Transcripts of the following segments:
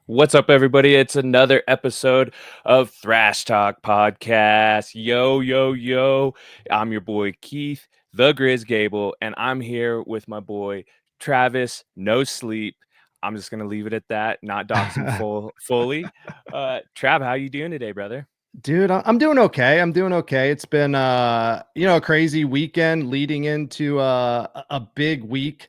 What's up, everybody? It's another episode of Thrash Talk podcast. Yo, yo, yo. I'm your boy Keith, the Grizz Gable, and I'm here with my boy Travis, no sleep. I'm just gonna leave it at that, not dox him fully. Trav, how you doing today, brother? Dude, I'm doing okay. I'm doing okay. It's been a crazy weekend leading into a big week.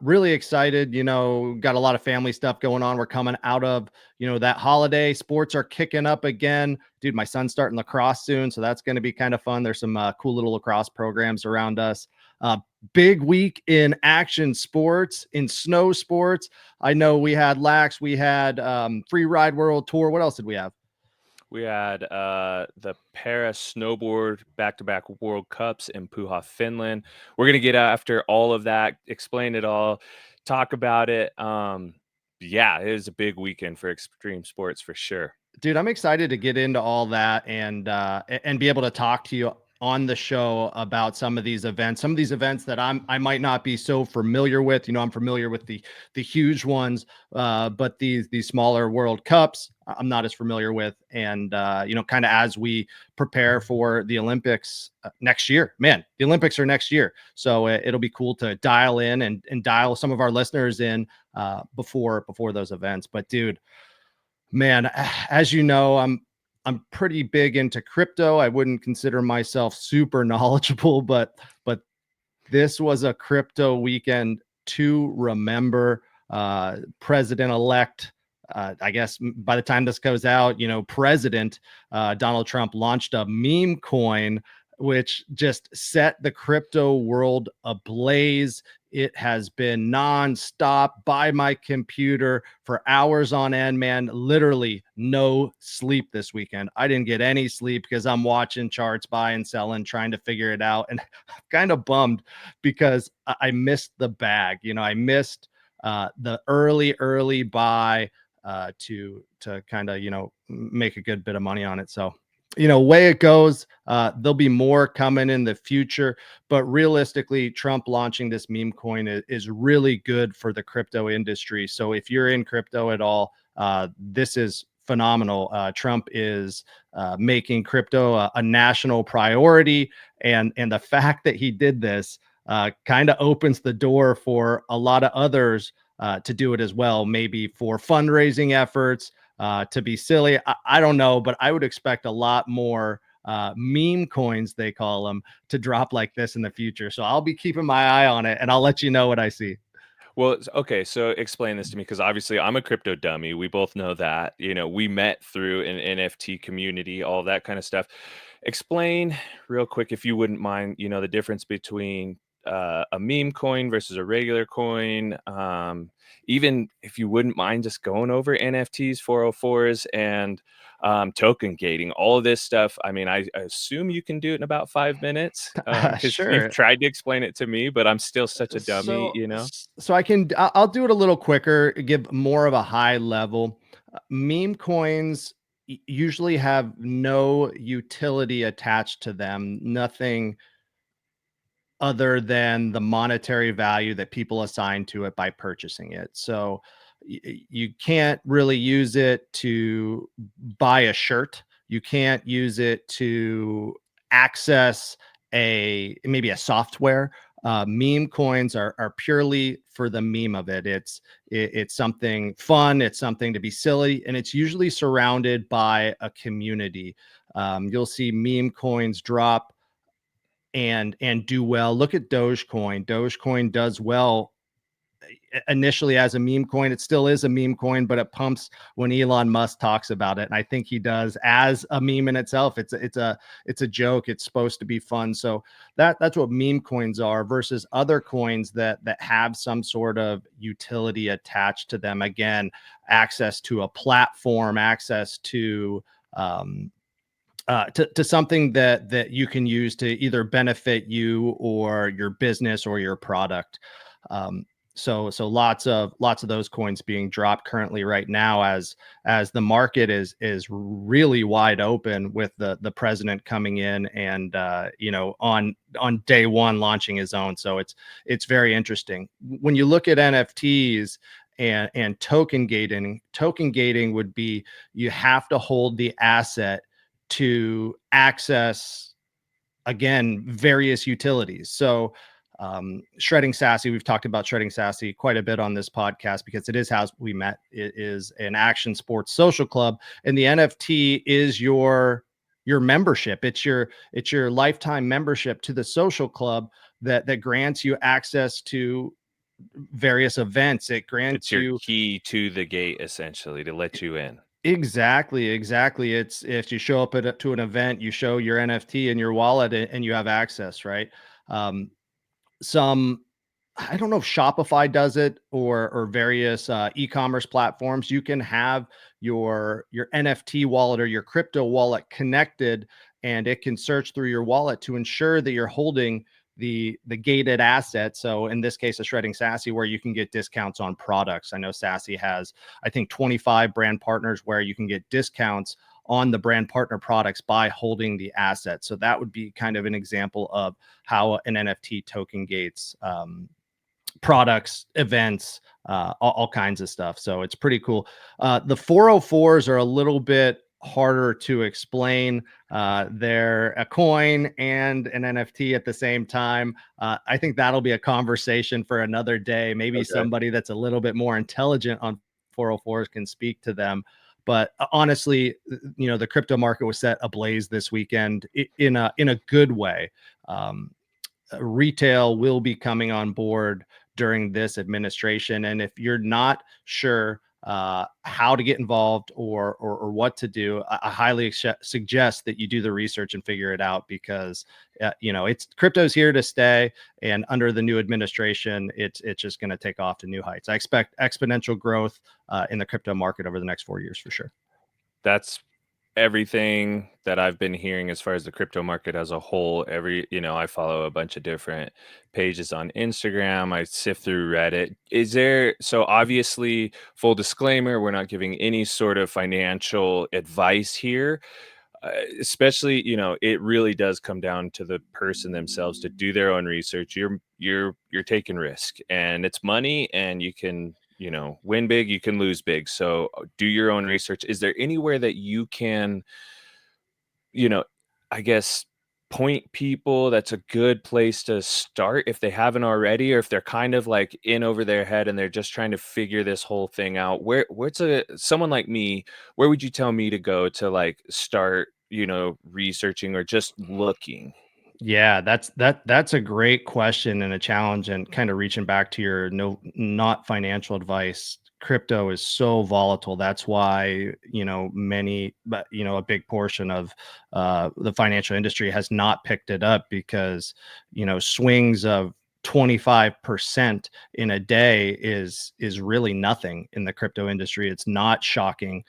Really excited, got a lot of family stuff going on. We're coming out of, that holiday. Sports are kicking up again. Dude, my son's starting lacrosse soon, so that's going to be kind of fun. There's some cool little lacrosse programs around us. Uh, Big week in action sports, in snow sports. I know we had LAAX, we had Freeride World Tour. What else did we have? We had the Para-Snowboard back-to-back World Cups in Puha, Finland. We're going to get after all of that, explain it all, talk about it. Yeah, it is a big weekend for extreme sports for sure. Dude, I'm excited to get into all that and be able to talk to you on the show about some of these events that I might not be so familiar with. I'm familiar with the huge ones, but these smaller World Cups I'm not as familiar with. And kind of as we prepare for the Olympics next year, man, the Olympics are next year, so it'll be cool to dial in and dial some of our listeners in before those events. But dude, man, as you know, I'm pretty big into crypto. I wouldn't consider myself super knowledgeable, but this was a crypto weekend to remember. President-elect, I guess by the time this goes out, President Donald Trump launched a meme coin, which just set the crypto world ablaze. It has been nonstop by my computer for hours on end, man. Literally no sleep this weekend. I didn't get any sleep because I'm watching charts, buying, selling, trying to figure it out. And I'm kind of bummed because I missed the bag. I missed the early buy to kind of, make a good bit of money on it. So, way it goes. There'll be more coming in the future, but realistically, Trump launching this meme coin is really good for the crypto industry. So if you're in crypto at all, this is phenomenal. Trump is making crypto a national priority, and the fact that he did this kind of opens the door for a lot of others to do it as well, maybe for fundraising efforts, to be silly. I don't know, but I would expect a lot more meme coins, they call them, to drop like this in the future. So I'll be keeping my eye on it and I'll let you know what I see. Well, okay, so explain this to me because obviously I'm a crypto dummy. We both know that. We met through an NFT community, all that kind of stuff. Explain real quick, if you wouldn't mind, the difference between a meme coin versus a regular coin. Even if you wouldn't mind just going over NFTs, 404s, and token gating, all of this stuff. I mean, I assume you can do it in about 5 minutes because you've Sure. tried to explain it to me, but I'm still such a dummy, So, I'll do it a little quicker, give more of a high level. Meme coins usually have no utility attached to them, nothing other than the monetary value that people assign to it by purchasing it. So you can't really use it to buy a shirt. You can't use it to access maybe a software. Meme coins are purely for the meme of it. It's something fun. It's something to be silly, and it's usually surrounded by a community. You'll see meme coins drop and do well. Look at Dogecoin. Dogecoin does well initially as a meme coin. It still is a meme coin, but it pumps when Elon Musk talks about it. And I think he does as a meme in itself. It's a joke. It's supposed to be fun. So that's what meme coins are versus other coins that have some sort of utility attached to them. Again, access to a platform, access to to something that you can use to either benefit you or your business or your product. So lots of those coins being dropped currently right now as the market is really wide open with the president coming in and on day one launching his own. So it's very interesting when you look at NFTs and token gating. Token gating would be you have to hold the asset to access, again, various utilities. So Shredding Sassy, we've talked about Shredding Sassy quite a bit on this podcast because it is how we met. It is an action sports social club, and the NFT is your membership. It's your lifetime membership to the social club that grants you access to various events. It It's grants your you key to the gate, essentially, to let you in. exactly. It's if you show up to an event, you show your NFT in your wallet and you have access, right? Um, some I don't know if Shopify does it or various e-commerce platforms. You can have your NFT wallet or your crypto wallet connected, and it can search through your wallet to ensure that you're holding the gated asset. So in this case, a Shredding Sassy, where you can get discounts on products. I know Sassy has, I think, 25 brand partners where you can get discounts on the brand partner products by holding the asset. So that would be kind of an example of how an NFT token gates products, events, all kinds of stuff. So it's pretty cool. The 404s are a little bit harder to explain. They're a coin and an NFT at the same time. I think that'll be a conversation for another day. Maybe somebody that's a little bit more intelligent on 404s can speak to them. But honestly, the crypto market was set ablaze this weekend in a good way. Retail will be coming on board during this administration, and if you're not sure how to get involved or what to do, I highly suggest that you do the research and figure it out, because it's crypto's here to stay, and under the new administration, it's just going to take off to new heights. I expect exponential growth in the crypto market over the next 4 years for sure. That's everything that I've been hearing as far as the crypto market as a whole. I follow a bunch of different pages on Instagram. I sift through Reddit. So obviously, full disclaimer, we're not giving any sort of financial advice here. Especially, it really does come down to the person themselves to do their own research. You're taking risk, and it's money, and you can win big, you can lose big. So do your own research. Is there anywhere that you can, I guess, point people that's a good place to start if they haven't already, or if they're kind of like in over their head and they're just trying to figure this whole thing out? Where's someone like me, where would you tell me to go to like start, researching or just looking? Yeah, that's a great question and a challenge, and kind of reaching back to your not financial advice. Crypto is so volatile. That's why, a big portion of the financial industry has not picked it up, because, swings of 25% in a day is really nothing in the crypto industry. It's not shocking,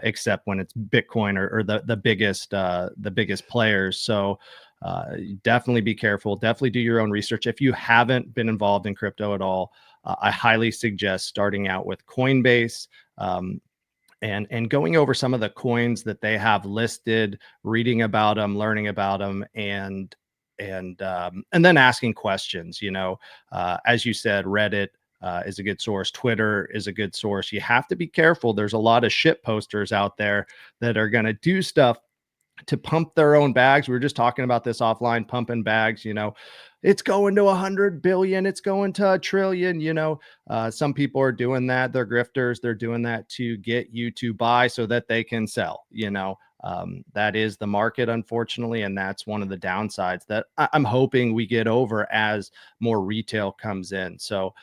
except when it's Bitcoin or the biggest players. So definitely be careful. Definitely do your own research. If you haven't been involved in crypto at all, I highly suggest starting out with Coinbase, and going over some of the coins that they have listed, reading about them, learning about them, and then asking questions. As you said, Reddit is a good source. Twitter is a good source. You have to be careful. There's a lot of shit posters out there that are going to do stuff to pump their own bags. We were just talking about this offline, pumping bags. It's going to 100 billion, it's going to 1 trillion. Some people are doing that. They're grifters. They're doing that to get you to buy so that they can sell. That is the market, unfortunately, and that's one of the downsides that I'm hoping we get over as more retail comes in. So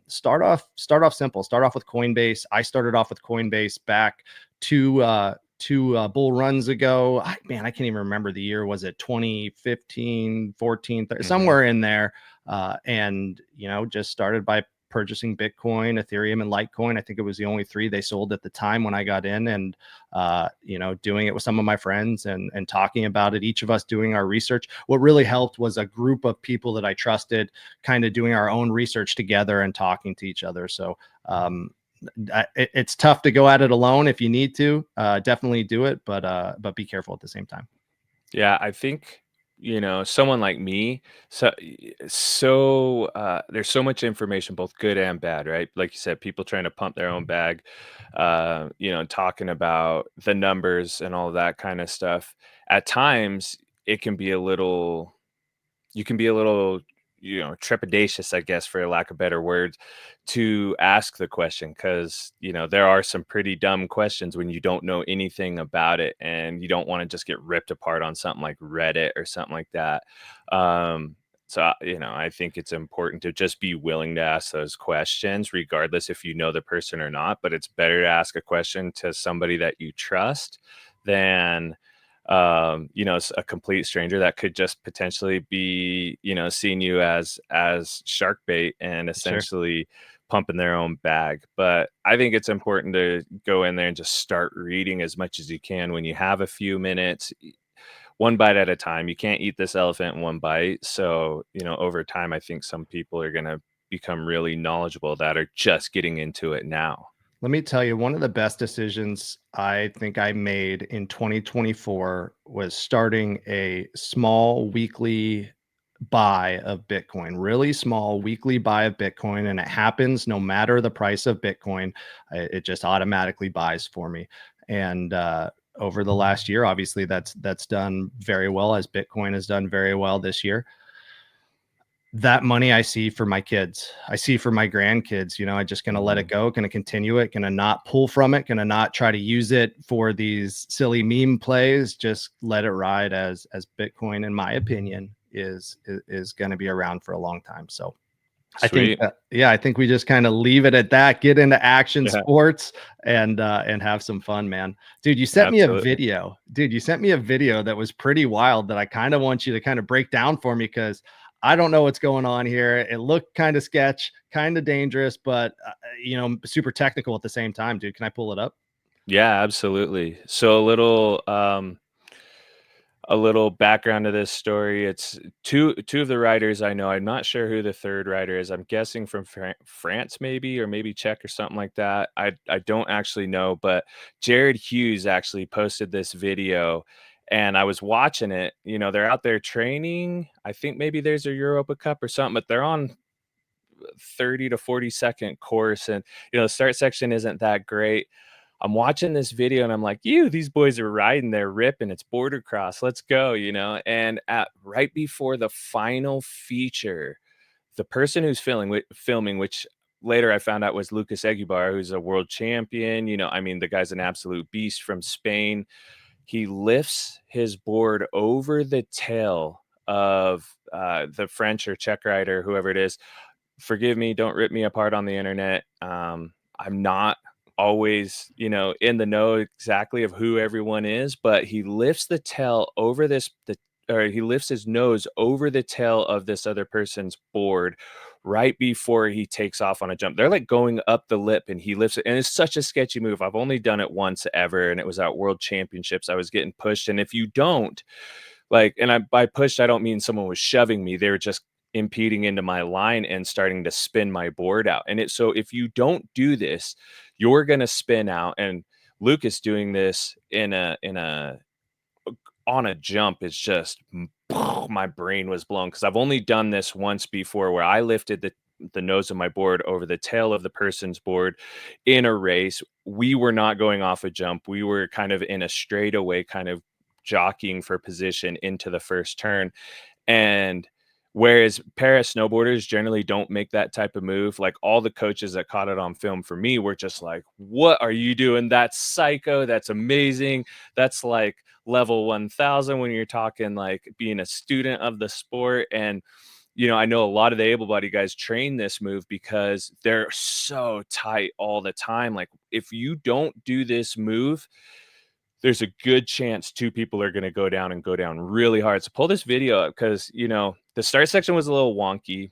start off simple. Start off with Coinbase. I started off with Coinbase back two bull runs ago. I can't even remember the year. Was it 2015, 14, somewhere in there? And just started by purchasing Bitcoin, Ethereum, and Litecoin. I think it was the only three they sold at the time when I got in, and doing it with some of my friends and talking about it, each of us doing our research. What really helped was a group of people that I trusted, kind of doing our own research together and talking to each other. So it's tough to go at it alone. If you need to, definitely do it, but be careful at the same time. Yeah, I think someone like me, there's so much information, both good and bad, right? Like you said, people trying to pump their own bag, talking about the numbers and all that kind of stuff. At times, it can be a little you can be a little, trepidatious, I guess, for lack of better words, to ask the question because, there are some pretty dumb questions when you don't know anything about it and you don't want to just get ripped apart on something like Reddit or something like that. I think it's important to just be willing to ask those questions, regardless if you know the person or not. But it's better to ask a question to somebody that you trust than a complete stranger that could just potentially be, seeing you as shark bait and Sure. essentially pumping their own bag. But I think it's important to go in there and just start reading as much as you can when you have a few minutes, one bite at a time. You can't eat this elephant in one bite. So, over time, I think some people are going to become really knowledgeable that are just getting into it now. Let me tell you, one of the best decisions I think I made in 2024 was starting a small weekly buy of Bitcoin, really small weekly buy of Bitcoin. And it happens no matter the price of Bitcoin, it just automatically buys for me. And, over the last year, obviously that's done very well, as Bitcoin has done very well this year. That money I see for my kids, I see for my grandkids. I just gonna let it Mhm. go, gonna continue it, gonna not pull from it, gonna not try to use it for these silly meme plays. Just let it ride, as Bitcoin, in my opinion, is gonna be around for a long time. So I think, Sweet. yeah, I think we just kind of leave it at that. Get into action Yeah, sports and have some fun, man. Dude, you sent me a absolutely. video. Dude, you sent me a video that was pretty wild that I kind of want you to kind of break down for me because I don't know what's going on here. It looked kind of sketch, kind of dangerous, but super technical at the same time, dude. Can I pull it up? Yeah, absolutely. So a little background to this story. It's two of the writers I know. I'm not sure who the third writer is. I'm guessing from France, maybe, or maybe Czech or something like that. I don't actually know, but Jared Hughes actually posted this video, and I was watching it. They're out there training. I think maybe there's a Europa Cup or something, but they're on 30 to 40-second course, and the start section isn't that great. I'm watching this video and I'm like, these boys are riding, they're ripping. It's border cross. Let's go. And at right before the final feature, the person who's filming, which later I found out was Lucas Eguibar, who's a world champion. I mean, the guy's an absolute beast from Spain. He lifts his board over the tail of the French or Czech rider, whoever it is. Forgive me, don't rip me apart on the internet. I'm not always, in the know exactly of who everyone is, but he lifts the tail over or he lifts his nose over the tail of this other person's board right before he takes off on a jump. They're like going up the lip and he lifts it. And it's such a sketchy move. I've only done it once ever, and it was at World Championships. I was getting pushed. And if you don't, and by pushed, I don't mean someone was shoving me. They were just impeding into my line and starting to spin my board out. So if you don't do this, you're gonna spin out. And Lucas doing this on a jump is just my brain was blown because I've only done this once before where I lifted the nose of my board over the tail of the person's board in a race. We were not going off a jump. We were kind of in a straightaway, kind of jockeying for position into the first turn. And whereas para-snowboarders generally don't make that type of move, like all the coaches that caught it on film for me were just like, what are you doing? That's psycho. That's amazing. That's like level 1000 when you're talking like being a student of the sport. And I know a lot of the able-bodied guys train this move because they're so tight all the time. Like if you don't do this move, there's a good chance two people are going to go down and go down really hard. So pull this video up because, the start section was a little wonky.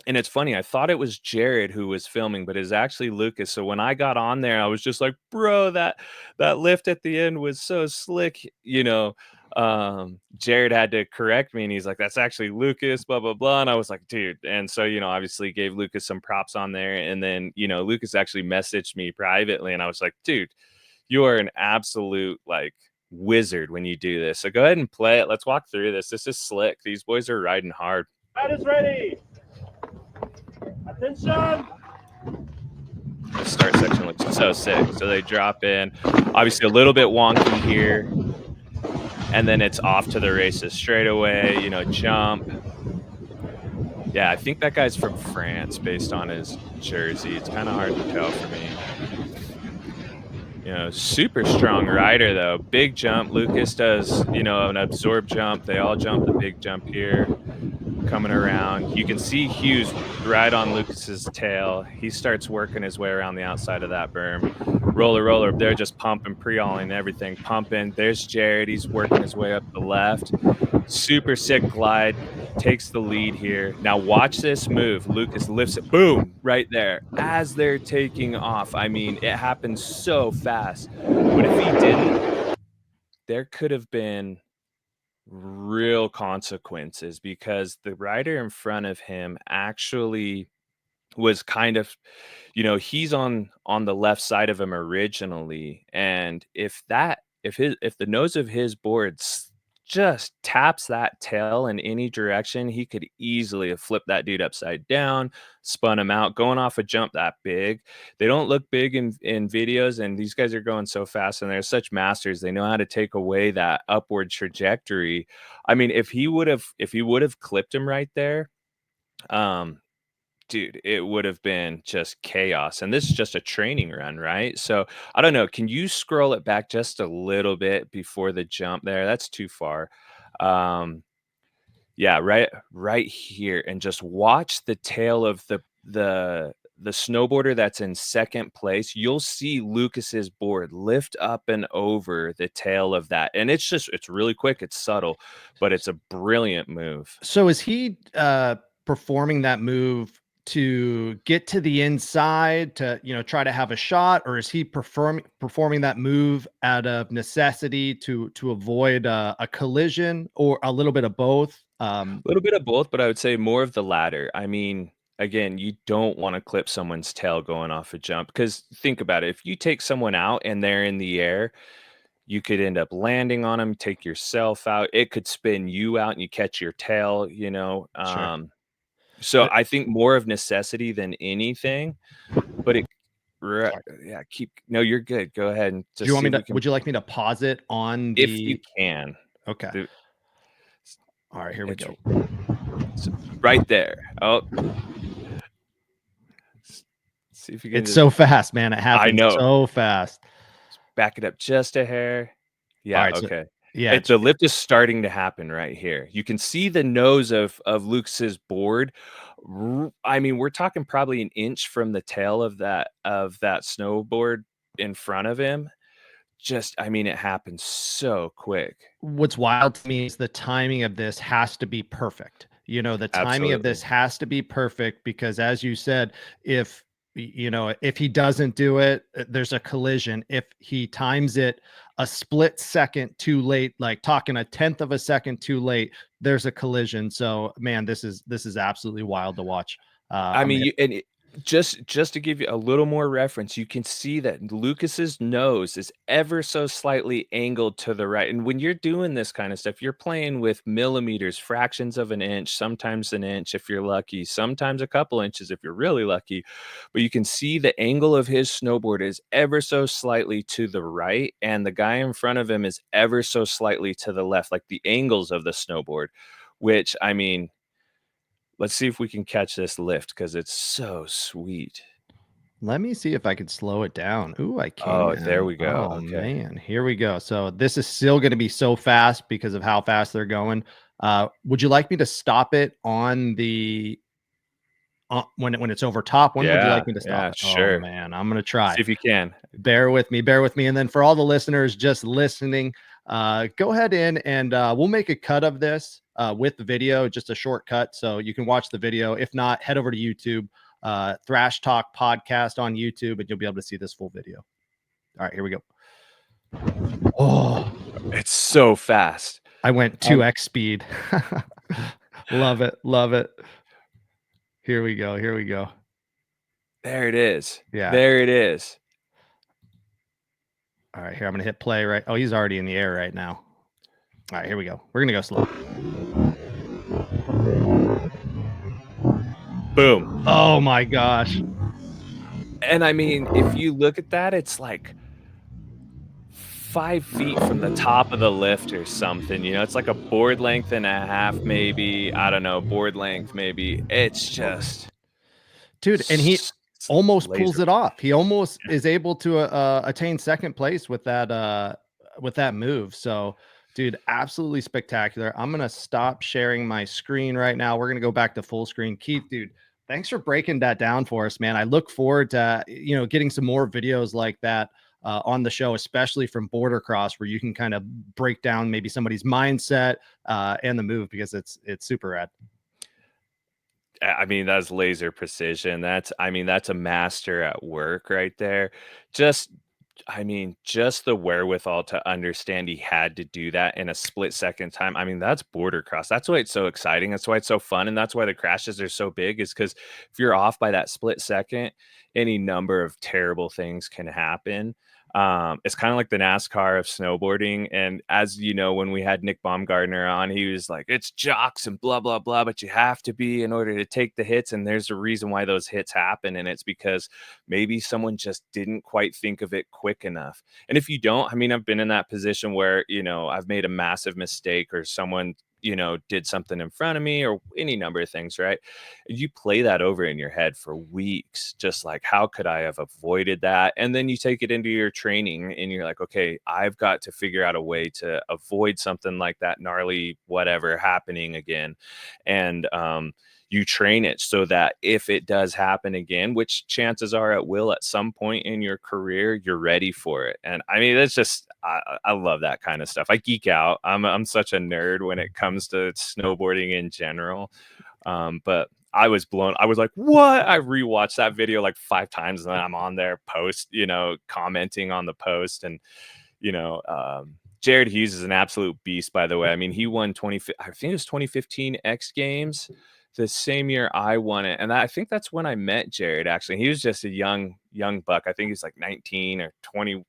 And it's funny, I thought it was Jared who was filming, but it's actually Lucas. So when I got on there, I was just like, bro, that lift at the end was so slick. Jared had to correct me and he's like, that's actually Lucas, blah, blah, blah. And I was like, dude. And so, obviously gave Lucas some props on there. And then, Lucas actually messaged me privately and I was like, dude, you are an absolute like wizard when you do this. So go ahead and play it. Let's walk through this. This is slick. These boys are riding hard. Ride is ready. Attention. The start section looks so sick. So they drop in, obviously a little bit wonky here, and then it's off to the races straight away, you know, jump. Yeah, I think that guy's from France based on his jersey. It's kind of hard to tell for me. You know, super strong rider though. Big jump. Lucas does, you know, an absorb jump. They all jump the big jump here. Coming around. You can see Hughes right on Lucas's tail. He starts working his way around the outside of that berm. Roller. They're just pumping, pre-alling everything, pumping. There's Jared. He's working his way up the left. Super sick glide. Takes the lead here. Now watch this move. Lucas lifts it. Boom! Right there. As they're taking off. I mean, it happens so fast. But if he didn't, there could have been real consequences, because the rider in front of him actually was kind of, you know, he's on the left side of him originally, and if the nose of his board just taps that tail in any direction, he could easily have flipped that dude upside down, spun him out, going off a jump that big. They don't look big in videos, and these guys are going so fast, and they're such masters. They know how to take away that upward trajectory. I mean, if he would have clipped him right there, dude, it would have been just chaos. And this is just a training run, right? So I don't know. Can you scroll it back just a little bit before the jump there? That's too far. Yeah, right here. And just watch the tail of the snowboarder that's in second place. You'll see Lucas's board lift up and over the tail of that. And it's really quick. It's subtle, but it's a brilliant move. So is he performing that move to get to the inside to, you know, try to have a shot, or is he performing that move out of necessity to avoid a collision, or a little bit of both? A little bit of both, but I would say more of the latter. I mean, again, you don't want to clip someone's tail going off a jump, because think about it. If you take someone out and they're in the air, you could end up landing on them, take yourself out. It could spin you out and you catch your tail, you know. Sure. So I think more of necessity than anything, but yeah, no, you're good. Go ahead and Do just you want see me if we to, can, would you like me to pause it on if you the, can. okay. All right, here we go. So, right there. Oh, see if you can. It's so fast, man. It happens I know. so fast. Back it up just a hair. Yeah, All right, so, okay. yeah, The lift is starting to happen right here. You can see the nose of Luke's board. I mean, we're talking probably an inch from the tail of that snowboard in front of him. Just, I mean, it happens so quick. what's wild to me is the timing of this has to be perfect. You know, the timing of this Absolutely. has to be perfect, because as you said, if you know, if he doesn't do it, there's a collision. If he times it a split second too late, like talking a tenth of a second too late, there's a collision. So man, this is absolutely wild to watch. I mean, just to give you a little more reference, you can see that Lucas's nose is ever so slightly angled to the right. And when you're doing this kind of stuff, you're playing with millimeters, fractions of an inch, sometimes an inch if you're lucky, sometimes a couple inches if you're really lucky. But you can see the angle of his snowboard is ever so slightly to the right, and the guy in front of him is ever so slightly to the left, like the angles of the snowboard, which, I mean, let's see if we can catch this lift, because it's so sweet. Let me see if I can slow it down. Ooh, I can. Oh, there we go. Oh Okay. man, here we go. So this is still going to be so fast because of how fast they're going. Would you like me to stop it on the when it's over top? When would you like me to stop it? Oh Sure. man, I'm gonna try. See if you can. Bear with me, bear with me. And then for all the listeners just listening, go ahead in and we'll make a cut of this with the video, just a short cut, so you can watch the video. If not, head over to YouTube, Thrash Talk podcast on YouTube, and you'll be able to see this full video. All right, here we go. Oh, It's so fast. I went 2x speed. Love it, love it. Here we go, here we go. There it is. Yeah, there it is. All right, here I'm gonna hit play. Right. Oh, he's already in the air right now. All right, here we go. We're gonna go slow. Boom. Oh my gosh. And I mean, if you look at that, it's like 5 feet from the top of the lift or something, it's like a board length and a half, maybe. I don't know, board length, maybe. It's just Dude, and he s almost pulls laser. it off. He almost Yeah. is able to attain second place with that move. So, dude, absolutely spectacular. I'm gonna stop sharing my screen right now. We're gonna go back to full screen. Keith, dude, thanks for breaking that down for us, man. I look forward to getting some more videos like that on the show, especially from border cross, where you can kind of break down maybe somebody's mindset and the move, because it's super rad. I mean, that's laser precision. That's a master at work right there. Just just the wherewithal to understand he had to do that in a split second time. I mean, that's border cross. That's why it's so exciting. That's why it's so fun. And that's why the crashes are so big, is because if you're off by that split second, any number of terrible things can happen. It's kind of like the NASCAR of snowboarding. And as you know, when we had Nick Baumgartner on, he was like, it's jocks and blah, blah, blah, but you have to be in order to take the hits. And there's a reason why those hits happen. And it's because maybe someone just didn't quite think of it quick enough. And if you don't, I mean, I've been in that position where, I've made a massive mistake, or someone, did something in front of me, or any number of things, right? You play that over in your head for weeks, just like, how could I have avoided that? And then you take it into your training and you're like, okay, I've got to figure out a way to avoid something like that gnarly whatever happening again. And you train it so that if it does happen again, which chances are it will at some point in your career, you're ready for it. And I mean, it's just, I love that kind of stuff. I geek out. I'm such a nerd when it comes to snowboarding in general. But I was blown. I was like, what? I rewatched that video like 5 times, and then I'm on there commenting on the post. And, Jared Hughes is an absolute beast, by the way. I mean, he won I think it was 2015 X Games, the same year I won it. And I think that's when I met Jared, actually. He was just a young buck. I think he's like 19 or 20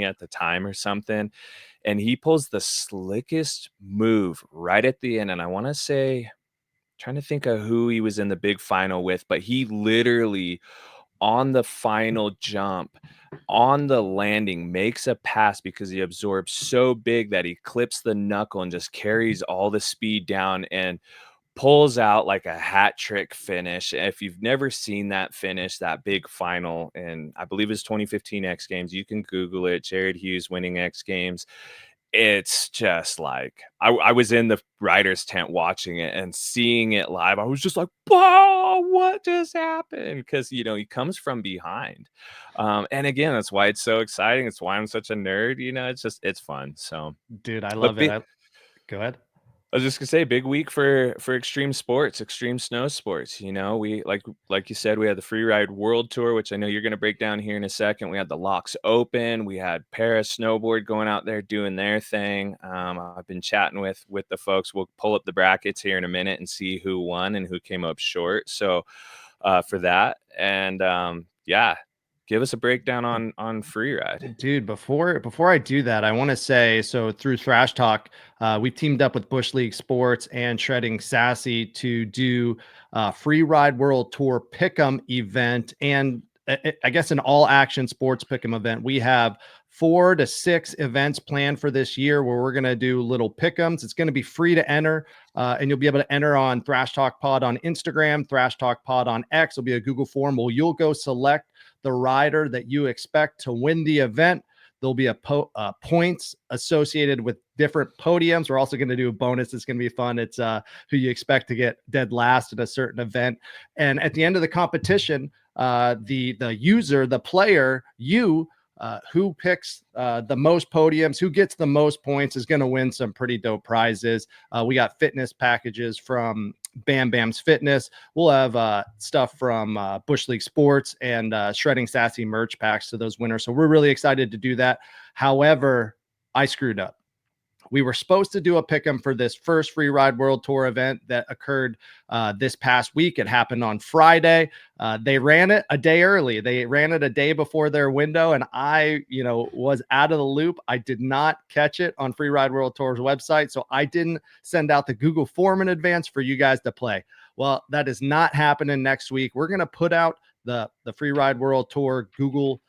at the time or something. And he pulls the slickest move right at the end. And I want to say, trying to think of who he was in the big final with, but he literally, on the final jump, on the landing, makes a pass because he absorbs so big that he clips the knuckle and just carries all the speed down and pulls out like a hat trick finish. If you've never seen that finish, that big final, and I believe it's 2015 X Games, you can Google it. Jared Hughes winning X Games. It's just like, I was in the writer's tent watching it and seeing it live. I was just like, wow, what just happened? Because, he comes from behind. And again, that's why it's so exciting. It's why I'm such a nerd. It's fun. So, Dude, I but love it. Go ahead. I was just gonna say, big week for extreme sports, extreme snow sports. We like you said, we had the Freeride World Tour, which I know you're gonna break down here in a second. We had the LAAX Open. We had Para-Snowboard going out there doing their thing. I've been chatting with the folks. We'll pull up the brackets here in a minute and see who won and who came up short. So for that, and yeah, give us a breakdown on Freeride. Dude, before I do that, I want to say, so through Thrash Talk, we teamed up with Bush League Sports and Shredding Sassy to do Freeride World Tour Pick'em event, and I guess an all action sports pick'em event. We have 4 to 6 events planned for this year where we're going to do little pick'ems. It's going to be free to enter, and you'll be able to enter on Thrash Talk Pod on Instagram, Thrash Talk Pod on X. It'll be a Google form where you'll go select the rider that you expect to win the event. There'll be points associated with different podiums. We're also going to do a bonus. It's going to be fun. It's who you expect to get dead last at a certain event. And at the end of the competition, the user, the player, who picks the most podiums, who gets the most points, is going to win some pretty dope prizes. We got fitness packages from Bam Bam's Fitness. We'll have stuff from Bush League Sports and Shredding Sassy merch packs to those winners. So we're really excited to do that. However, I screwed up. We were supposed to do a pick'em for this first Freeride World Tour event that occurred this past week. It happened on Friday. They ran it a day early. They ran it a day before their window, and I, was out of the loop. I did not catch it on Freeride World Tour's website, so I didn't send out the Google form in advance for you guys to play. Well, that is not happening next week. We're going to put out the Freeride World Tour Google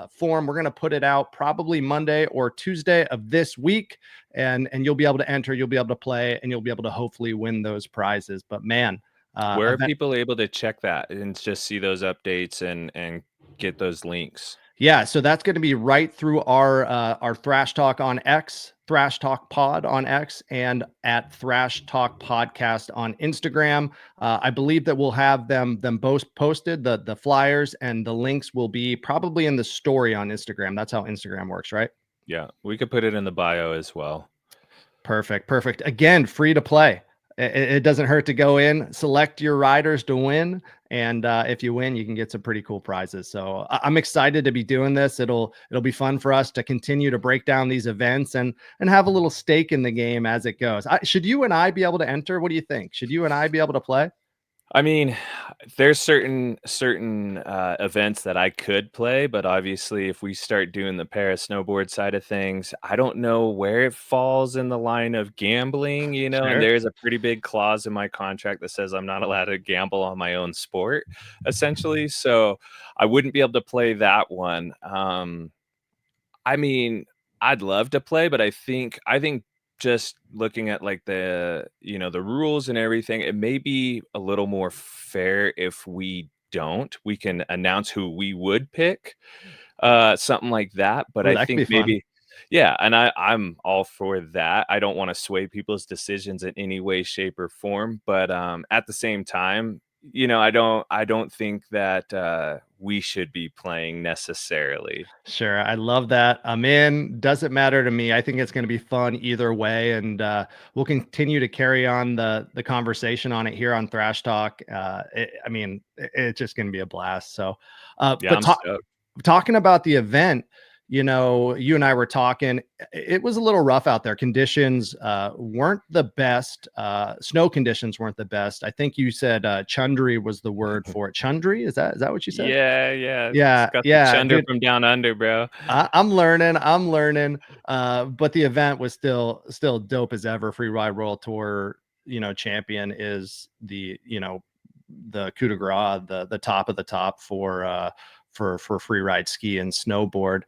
form. We're going to put it out probably Monday or Tuesday of this week, and you'll be able to enter, you'll be able to play, and you'll be able to hopefully win those prizes. But man, Where are people able to check that and just see those updates and get those links? Yeah, so that's going to be right through our Thrash Talk on X, Thrash Talk Pod on X, and at Thrash Talk Podcast on Instagram. I believe that we'll have them both posted. The flyers and the links will be probably in the story on Instagram. That's how Instagram works, right? Yeah, we could put it in the bio as well. Perfect. Again, free to play. It doesn't hurt to go in, select your riders to win, and if you win, you can get some pretty cool prizes. So I'm excited to be doing this. It'll be fun for us to continue to break down these events and have a little stake in the game as it goes. Should you and I be able to enter? What do you think? Should you and I be able to play? I mean, there's certain events that I could play, but obviously, if we start doing the para-snowboard side of things, I don't know where it falls in the line of gambling, and Sure. there's a pretty big clause in my contract that says I'm not allowed to gamble on my own sport, essentially. So I wouldn't be able to play that one. I mean, I'd love to play, but I think just looking at like the rules and everything, it may be a little more fair if we don't. We can announce who we would pick, something like that. But Oh, I that could be think fun. yeah, and I'm all for that. I don't want to sway people's decisions in any way, shape, or form. But at the same time, I don't think that we should be playing necessarily. Sure. I love that. I'm in. Doesn't matter to me. I think it's going to be fun either way. And we'll continue to carry on the conversation on it here on Thrash Talk. It's just going to be a blast. So, Yeah, but I'm stoked. talking about the event, you and I were talking, it was a little rough out there. Conditions weren't the best. Snow conditions weren't the best. I think you said chundry was the word for it. Chundry? Is that what you said? Yeah. It's Yeah. got the Yeah. chunder Dude, from down under, bro. I'm learning. I'm learning. But the event was still dope as ever. Free Ride World Tour, champion is the coup de grace, the top of the top for free ride ski and snowboard.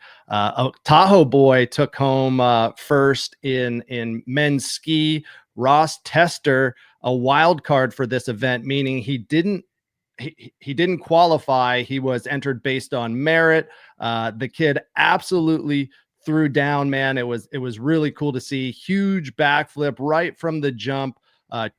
Tahoe boy took home first in men's ski. Ross Tester, a wild card for this event, meaning he didn't qualify. He was entered based on merit. The kid absolutely threw down, man. It was really cool to see. Huge backflip right from the jump.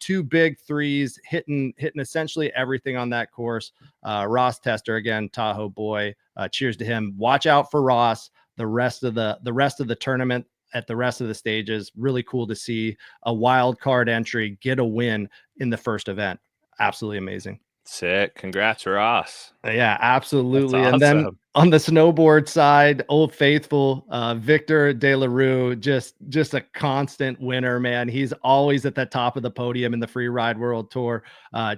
Two big threes, hitting essentially everything on that course. Ross Tester, again, Tahoe boy. Cheers to him. Watch out for Ross. The rest of the tournament, at the rest of the stages, really cool to see a wild card entry get a win in the first event. Absolutely amazing. Sick. Congrats, Ross. Yeah, That's absolutely. And then awesome. on the snowboard side, Old Faithful, Victor De La Rue, just a constant winner, man. He's always at the top of the podium in the Free Ride World Tour.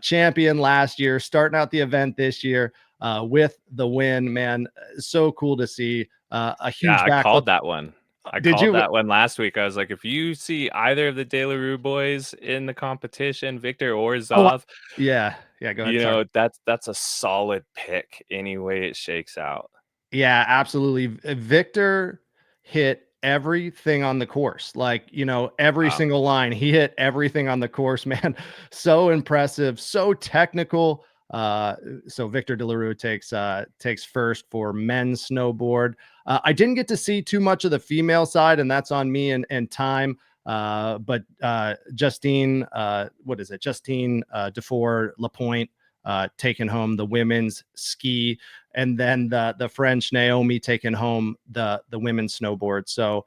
Champion last year, starting out the event this year with the win, man. So cool to see a Yeah, huge I backflip. called that one. I Did called you? that one last week. I was like, if you see either of the De La Rue boys in the competition, Victor or Oh, Zav, yeah. Go ahead. Sorry. that's a solid pick any way it shakes out. Yeah, absolutely. Victor hit everything on the course. Like, every Wow. single line. He hit everything on the course, man. So impressive, so technical. So Victor De La Rue takes first for men's snowboard. I didn't get to see too much of the female side, and that's on me and time. But Justine, what is it? Justine Dufour Lapointe taking home the women's ski, and then the French Naomi taking home the women's snowboard. So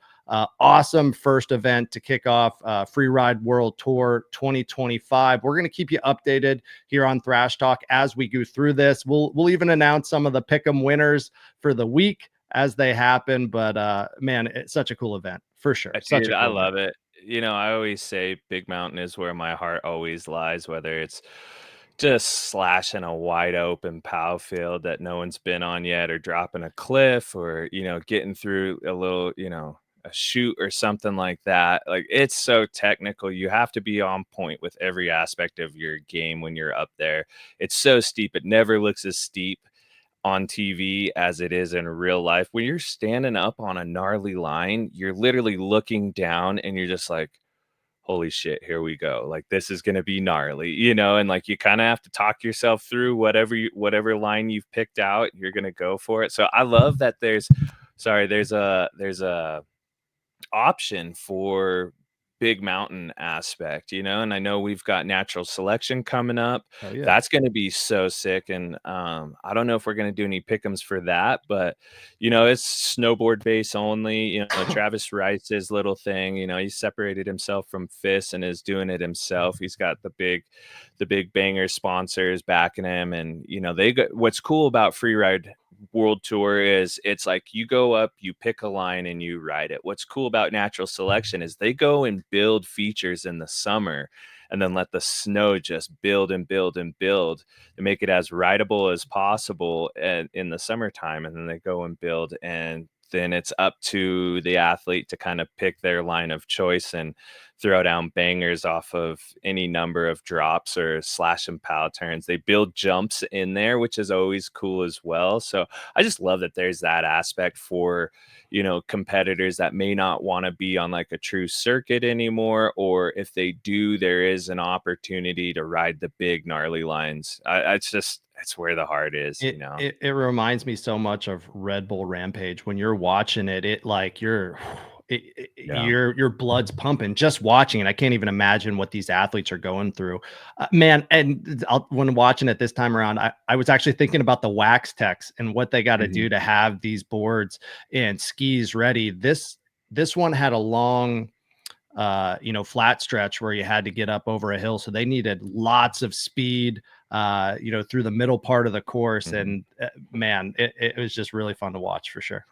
awesome first event to kick off Free Ride World Tour 2025. We're going to keep you updated here on Thrash Talk as we go through this. We'll even announce some of the pick'em winners for the week as they happen. But man, it's such a cool event. for sure. Such Dude, a I cool event. love it. You know, I always say Big Mountain is where my heart always lies, whether it's just slashing a wide open pow field that no one's been on yet, or dropping a cliff, or, you know, getting through a little, you know, a chute or something like that. Like, it's so technical. You have to be on point with every aspect of your game when you're up there. It's so steep. It never looks as steep on TV as it is in real life. When you're standing up on a gnarly line, you're literally looking down and you're just like, holy shit, here we go. Like, this is going to be gnarly, you know, and like you kind of have to talk yourself through whatever line you've picked out, you're going to go for it. So I love that there's a option for big mountain aspect, you know, and I know we've got natural selection coming up. Oh yeah. That's going to be so sick. And I don't know if we're going to do any pick'ems for that, but you know, it's snowboard base only. You know, Travis Rice's little thing, you know, he separated himself from Fist and is doing it himself. He's got the big banger sponsors backing him. And you know, what's cool about Freeride World Tour is it's like you go up, you pick a line and you ride it. What's cool about natural selection is they go and build features in the summer and then let the snow just build and build and build to make it as rideable as possible in the summertime. And then they go and build, and then it's up to the athlete to kind of pick their line of choice and throw down bangers off of any number of drops or slash and pow turns. They build jumps in there, which is always cool as well. So I just love that there's that aspect for, you know, competitors that may not want to be on like a true circuit anymore, or if they do, there is an opportunity to ride the big gnarly lines. It's where the heart is, you know. It reminds me so much of Red Bull Rampage. When you're watching it, it like Yeah. your blood's pumping just watching it. I can't even imagine what these athletes are going through, man. And when watching it this time around, I was actually thinking about the wax techs and what they got to Mhm. do to have these boards and skis ready. This one had a long flat stretch where you had to get up over a hill. So they needed lots of speed, through the middle part of the course. Mhm. And man, it was just really fun to watch for sure.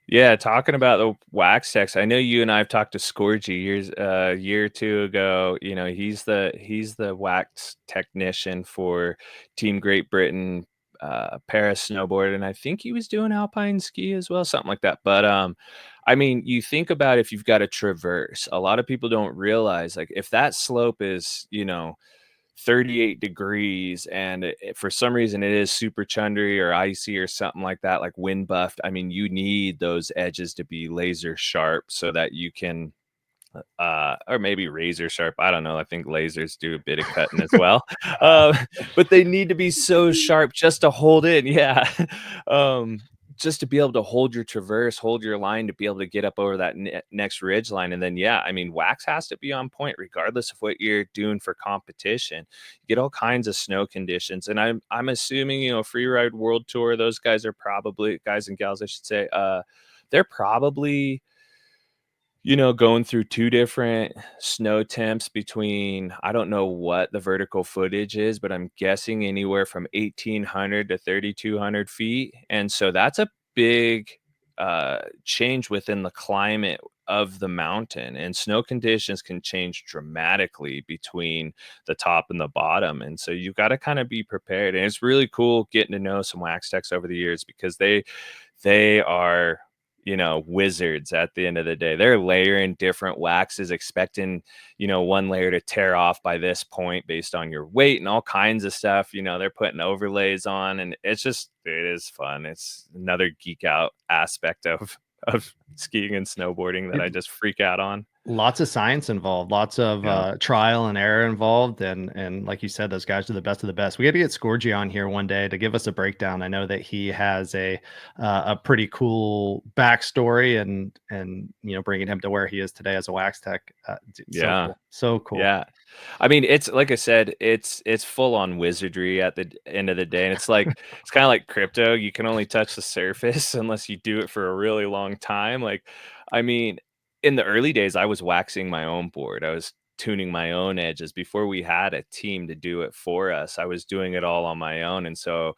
Yeah, talking about the wax techs, I know you and I have talked to Scorgy a year or two ago. You know, he's the wax technician for Team Great Britain, Para-Snowboard, and I think he was doing alpine ski as well, something like that. But I mean, you think about if you've got a traverse, a lot of people don't realize, like, if that slope is, you know, 38 degrees and for some reason it is super chundery or icy or something like that, like wind buffed. I mean, you need those edges to be laser sharp so that you can or maybe razor sharp. I don't know. I think lasers do a bit of cutting as well. Uh, but they need to be so sharp just to hold in. Yeah. um, just to be able to hold your traverse, hold your line to be able to get up over that next ridge line. And then, yeah, I mean, wax has to be on point regardless of what you're doing for competition. You get all kinds of snow conditions. And I'm assuming, you know, Freeride World Tour, those guys are probably, guys and gals, I should say, they're probably, you know, going through 2 different snow temps between, I don't know what the vertical footage is, but I'm guessing anywhere from 1,800 to 3,200 feet, and so that's a big, change within the climate of the mountain, and snow conditions can change dramatically between the top and the bottom, and so you've gotta kinda be prepared, and it's really cool getting to know some wax techs over the years because they are, you know, wizards at the end of the day. They're layering different waxes, expecting, you know, one layer to tear off by this point based on your weight and all kinds of stuff. You know, they're putting overlays on, and it is fun. It's another geek out aspect of skiing and snowboarding that It, I just freak out on. Lots of science involved, lots of Yeah. trial and error involved, and like you said, those guys are the best of the best. We got to get Scorgi on here one day to give us a breakdown. I know that he has a pretty cool backstory, and bringing him to where he is today as a wax tech, so Yeah. cool, so cool. Yeah. I mean, it's like I said, it's full on wizardry at the end of the day. And it's kind of like crypto. You can only touch the surface unless you do it for a really long time. Like, I mean, in the early days, I was waxing my own board. I was tuning my own edges before we had a team to do it for us. I was doing it all on my own. And so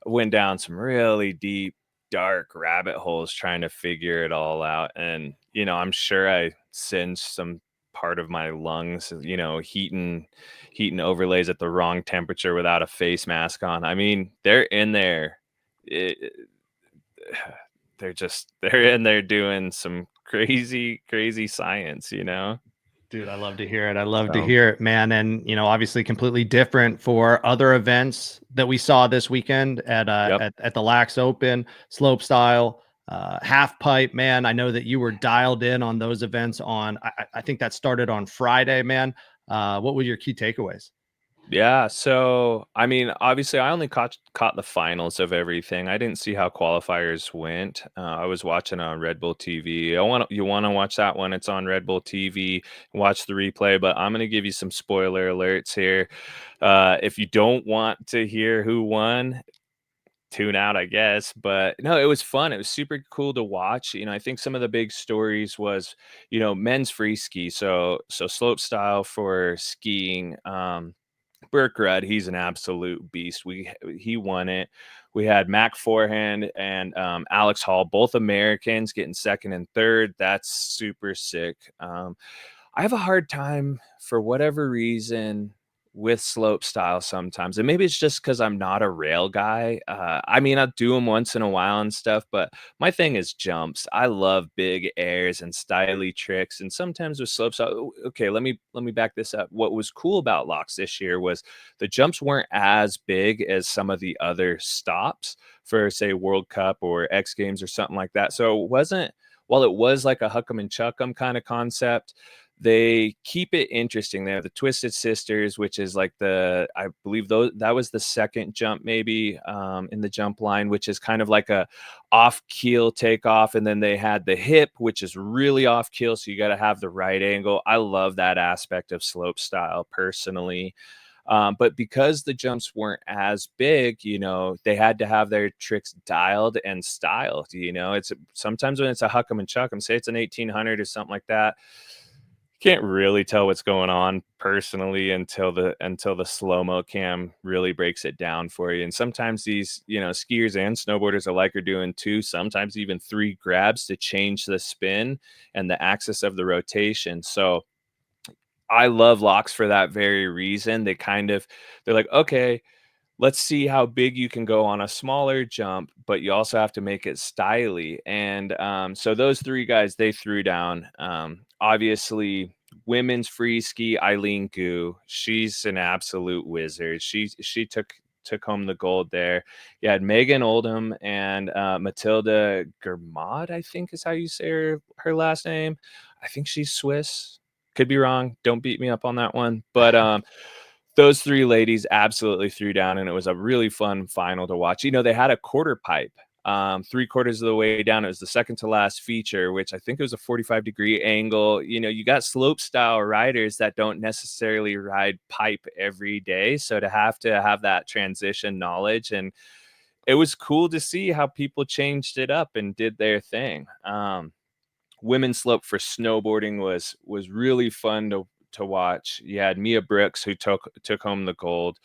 I went down some really deep, dark rabbit holes trying to figure it all out. And I'm sure I singed some part of my lungs, heating overlays at the wrong temperature without a face mask on. I mean, they're in there. It, they're in there doing some crazy, crazy science. Dude, I love to hear it. I love to So, hear it, man. And obviously completely different for other events that we saw this weekend yep. at the LAAX Open, slope style, half pipe, man. I know that you were dialed in on those events on I think that started on Friday, man. What were your key takeaways? Yeah, so I mean, obviously, I only caught the finals of everything. I didn't see how qualifiers went. I was watching on Red Bull TV. You want to watch that one? It's on Red Bull TV. Watch the replay. But I'm going to give you some spoiler alerts here. If you don't want to hear who won, tune out, I guess. But no, it was fun. It was super cool to watch. I think some of the big stories was, men's free ski. So slope style for skiing. Berkrud, he's an absolute beast. He won it. We had Mac Forehand and Alex Hall, both Americans, getting second and third. That's super sick. I have a hard time for whatever reason with slope style sometimes. And maybe it's just because I'm not a rail guy. I mean, I'll do them once in a while and stuff, but my thing is jumps. I love big airs and styly tricks. And sometimes with slope style, okay, let me back this up. What was cool about LAAX this year was the jumps weren't as big as some of the other stops for, say, World Cup or X Games or something like that. So it wasn't, while it was like a huck 'em and chuck 'em kind of concept, they keep it interesting. They have the Twisted Sisters, which is like I believe that was the second jump maybe in the jump line, which is kind of like a off keel takeoff. And then they had the hip, which is really off keel. So you got to have the right angle. I love that aspect of slope style personally. But because the jumps weren't as big, they had to have their tricks dialed and styled. It's sometimes when it's a huck 'em and chuck 'em, say it's an 1800 or something like that, can't really tell what's going on personally until the slow-mo cam really breaks it down for you. And sometimes these, skiers and snowboarders alike are doing two, sometimes even three grabs to change the spin and the axis of the rotation. So I love locks for that very reason. They're like, okay, let's see how big you can go on a smaller jump, but you also have to make it styly. And so those three guys, they threw down. Obviously, women's free ski, Eileen Gu, she's an absolute wizard. She took home the gold there. You had Megan Oldham and Matilda Germod, I think is how you say her last name. I think she's Swiss. Could be wrong. Don't beat me up on that one. But those three ladies absolutely threw down, and it was a really fun final to watch. They had a quarter pipe, 3/4 of the way down. It was the second to last feature, which I think it was a 45-degree angle. You got slope style riders that don't necessarily ride pipe every day. So to have that transition knowledge, and it was cool to see how people changed it up and did their thing. Women's slope for snowboarding was really fun to watch. You had Mia Brooks, who took home the gold.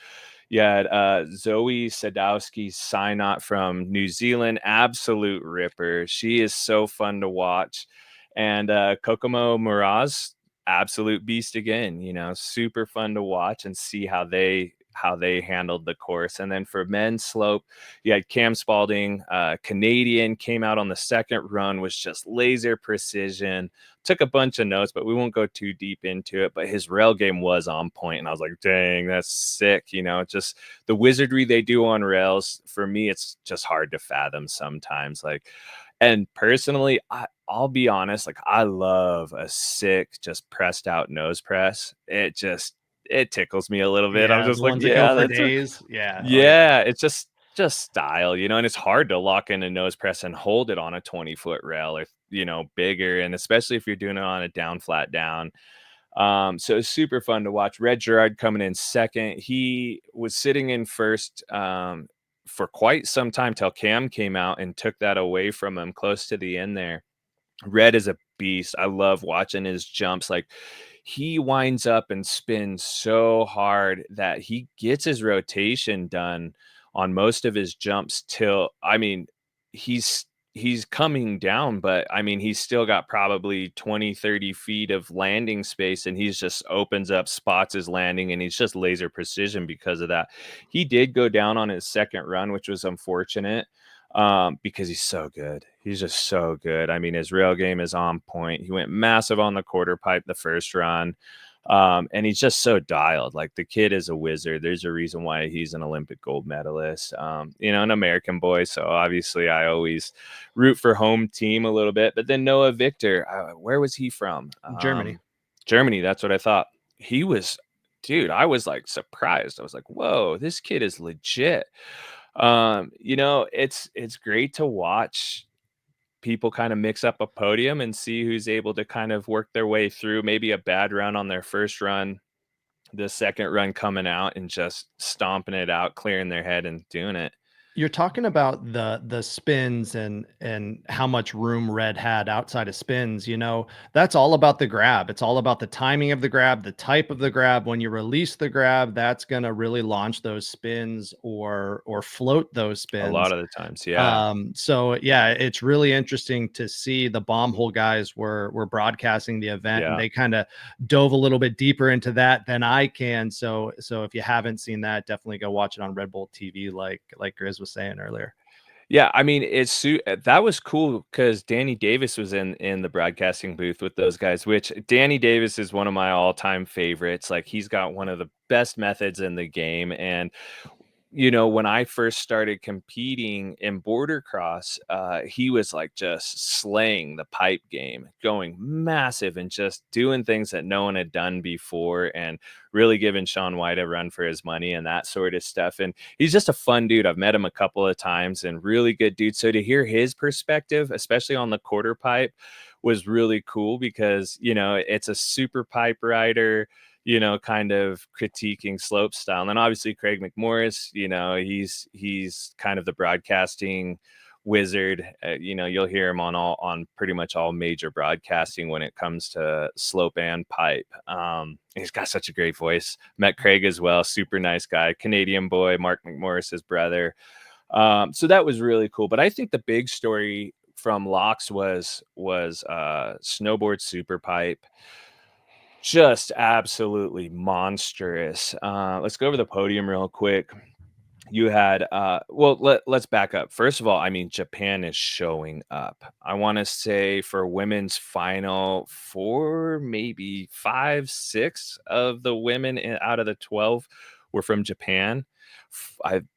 You had Zoe Sadowski Synot from New Zealand, absolute ripper. She is so fun to watch. And Kokomo Miraz, absolute beast again. Super fun to watch and see how they handled the course. And then for men's slope, you had Cam Spalding, Canadian, came out on the second run, was just laser precision. Took a bunch of notes, but we won't go too deep into it. But his rail game was on point, and I was like, dang, that's sick. Just the wizardry they do on rails, for me, it's just hard to fathom sometimes. And personally, I'll be honest, I love a sick, just pressed out nose press. It tickles me a little bit. I'm Yeah, just the like, ones that go yeah, for that's a days. Yeah. Oh yeah. yeah, it's just style, and it's hard to lock in a nose press and hold it on a 20-foot rail or, bigger, and especially if you're doing it on a down flat down. So it's super fun to watch. Red Gerard coming in second. He was sitting in first for quite some time till Cam came out and took that away from him close to the end there. Red is a beast. I love watching his jumps. He winds up and spins so hard that he gets his rotation done on most of his jumps till, I mean, he's he's coming down, but I mean, he's still got probably 20, 30 feet of landing space, and he's just opens up, spots his landing, and he's just laser precision because of that. He did go down on his second run, which was unfortunate, because he's so good. He's just so good. I mean, his rail game is on point. He went massive on the quarter pipe the first run. And he's just so dialed. Like, the kid is a wizard. There's a reason why he's an Olympic gold medalist. An American boy. So obviously I always root for home team a little bit. But then Noah Victor, where was he from? Germany. Germany. That's what I thought. He was, dude, I was like surprised. I was like, whoa, this kid is legit. It's great to watch people kind of mix up a podium and see who's able to kind of work their way through maybe a bad run on their first run, the second run coming out and just stomping it out, clearing their head and doing it. You're talking about the spins and how much room Red had outside of spins. That's all about the grab. It's all about the timing of the grab, the type of the grab. When you release the grab, that's gonna really launch those spins or float those A lot spins. of the times, yeah. So yeah, it's really interesting to see the bomb hole guys were broadcasting the event, and Yeah. they kind of dove a little bit deeper into that than I can. So if you haven't seen that, definitely go watch it on Red Bull TV, like Grizz was saying earlier. Yeah, I mean, that was cool because Danny Davis was in the broadcasting booth with those guys, which Danny Davis is one of my all-time favorites. Like, he's got one of the best methods in the game. And when I first started competing in border cross, he was like just slaying the pipe game, going massive and just doing things that no one had done before, and really giving Sean White a run for his money and that sort of stuff. And he's just a fun dude. I've met him a couple of times, and really good dude. So to hear his perspective, especially on the quarter pipe, was really cool because, it's a super pipe rider, kind of critiquing slope style. And then obviously Craig McMorris, he's kind of the broadcasting wizard. You'll hear him on pretty much all major broadcasting when it comes to slope and pipe. He's got such a great voice. Met Craig as well, super nice guy, Canadian boy, Mark McMorris's brother. So that was really cool. But I think the big story from LAAX was snowboard super pipe. Just absolutely monstrous. Let's go over the podium real quick. You had let's back up. First of all, I mean, Japan is showing up. I want to say for women's final, 4, maybe 5, 6 of the women out of the 12 were from Japan.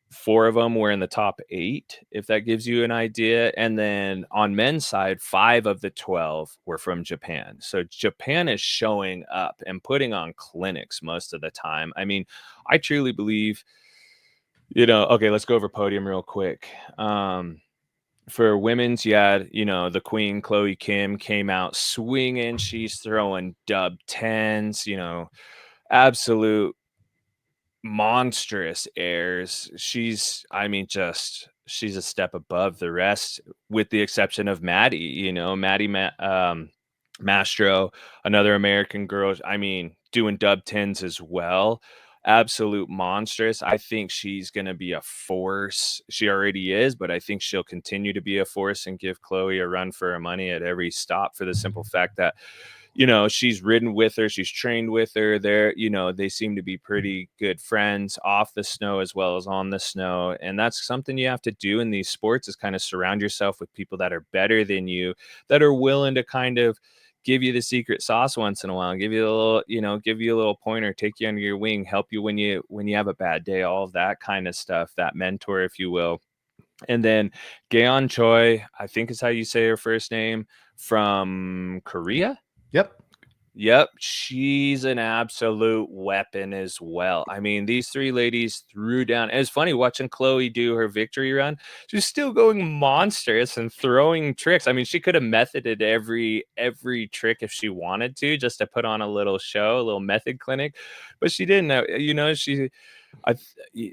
4 of them were in the top 8, if that gives you an idea. And then on men's side, 5 of the 12 were from Japan. So Japan is showing up and putting on clinics most of the time. I mean, I truly believe, okay, let's go over podium real quick. For women's, you had, the queen, Chloe Kim, came out swinging. She's throwing dub 10s, absolute monstrous airs. She's a step above the rest, with the exception of Maddie, Mastro, another American girl. I mean, doing dub 10s as well. Absolute monstrous. I think she's going to be a force. She already is, but I think she'll continue to be a force and give Chloe a run for her money at every stop, for the simple fact that, she's ridden with her, she's trained with her. They seem to be pretty good friends off the snow as well as on the snow. And that's something you have to do in these sports, is kind of surround yourself with people that are better than you, that are willing to kind of give you the secret sauce once in a while, give you a little pointer, take you under your wing, help you when you have a bad day, all of that kind of stuff, that mentor, if you will. And then Gaeon Choi, I think is how you say her first name, from Korea. Yep. Yep, she's an absolute weapon as well. I mean, these 3 ladies threw down. And it's funny watching Chloe do her victory run. She's still going monstrous and throwing tricks. I mean, she could have methoded every trick if she wanted to, just to put on a little show, a little method clinic, but she didn't.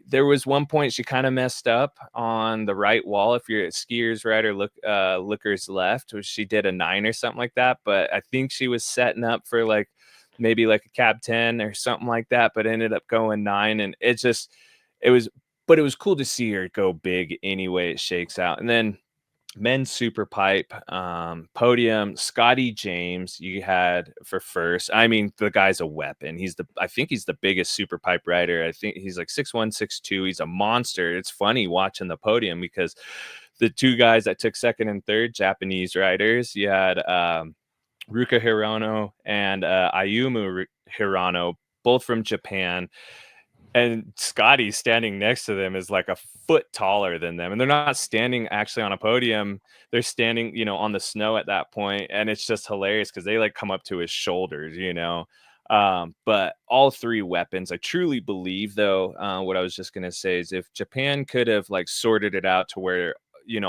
There was one point she kind of messed up on the right wall. If you're at skier's right or looker's left, which she did a 9 or something like that. But I think she was setting up for maybe like a cab 10 or something like that, but ended up going 9. And it was cool to see her go big anyway it shakes out. And then men's super pipe, podium, Scotty James you had for first. I mean, the guy's a weapon. I think he's the biggest super pipe rider. I think he's like 6'1", 6'2". He's a monster. It's funny watching the podium because the two guys that took second and third, Japanese riders, you had Ruka Hirano and Ayumu Hirano, both from Japan. And Scotty standing next to them is like a foot taller than them. And they're not standing actually on a podium. They're standing, on the snow at that point. And it's just hilarious because they like come up to his shoulders. But all three weapons, I truly believe, though, what I was just going to say is if Japan could have like sorted it out to where,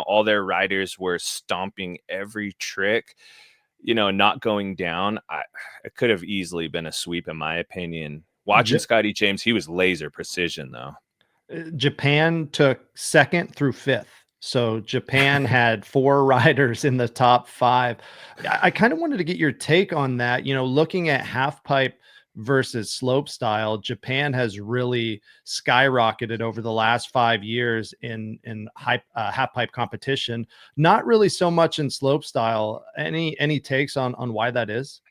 all their riders were stomping every trick, not going down, it could have easily been a sweep, in my opinion. Watching Scotty James, he was laser precision, though. Japan took second through fifth. So Japan had 4 riders in the top 5. I kind of wanted to get your take on that. Looking at half pipe versus slope style, Japan has really skyrocketed over the last 5 years in half pipe competition. Not really so much in slope style. Any takes on why that is?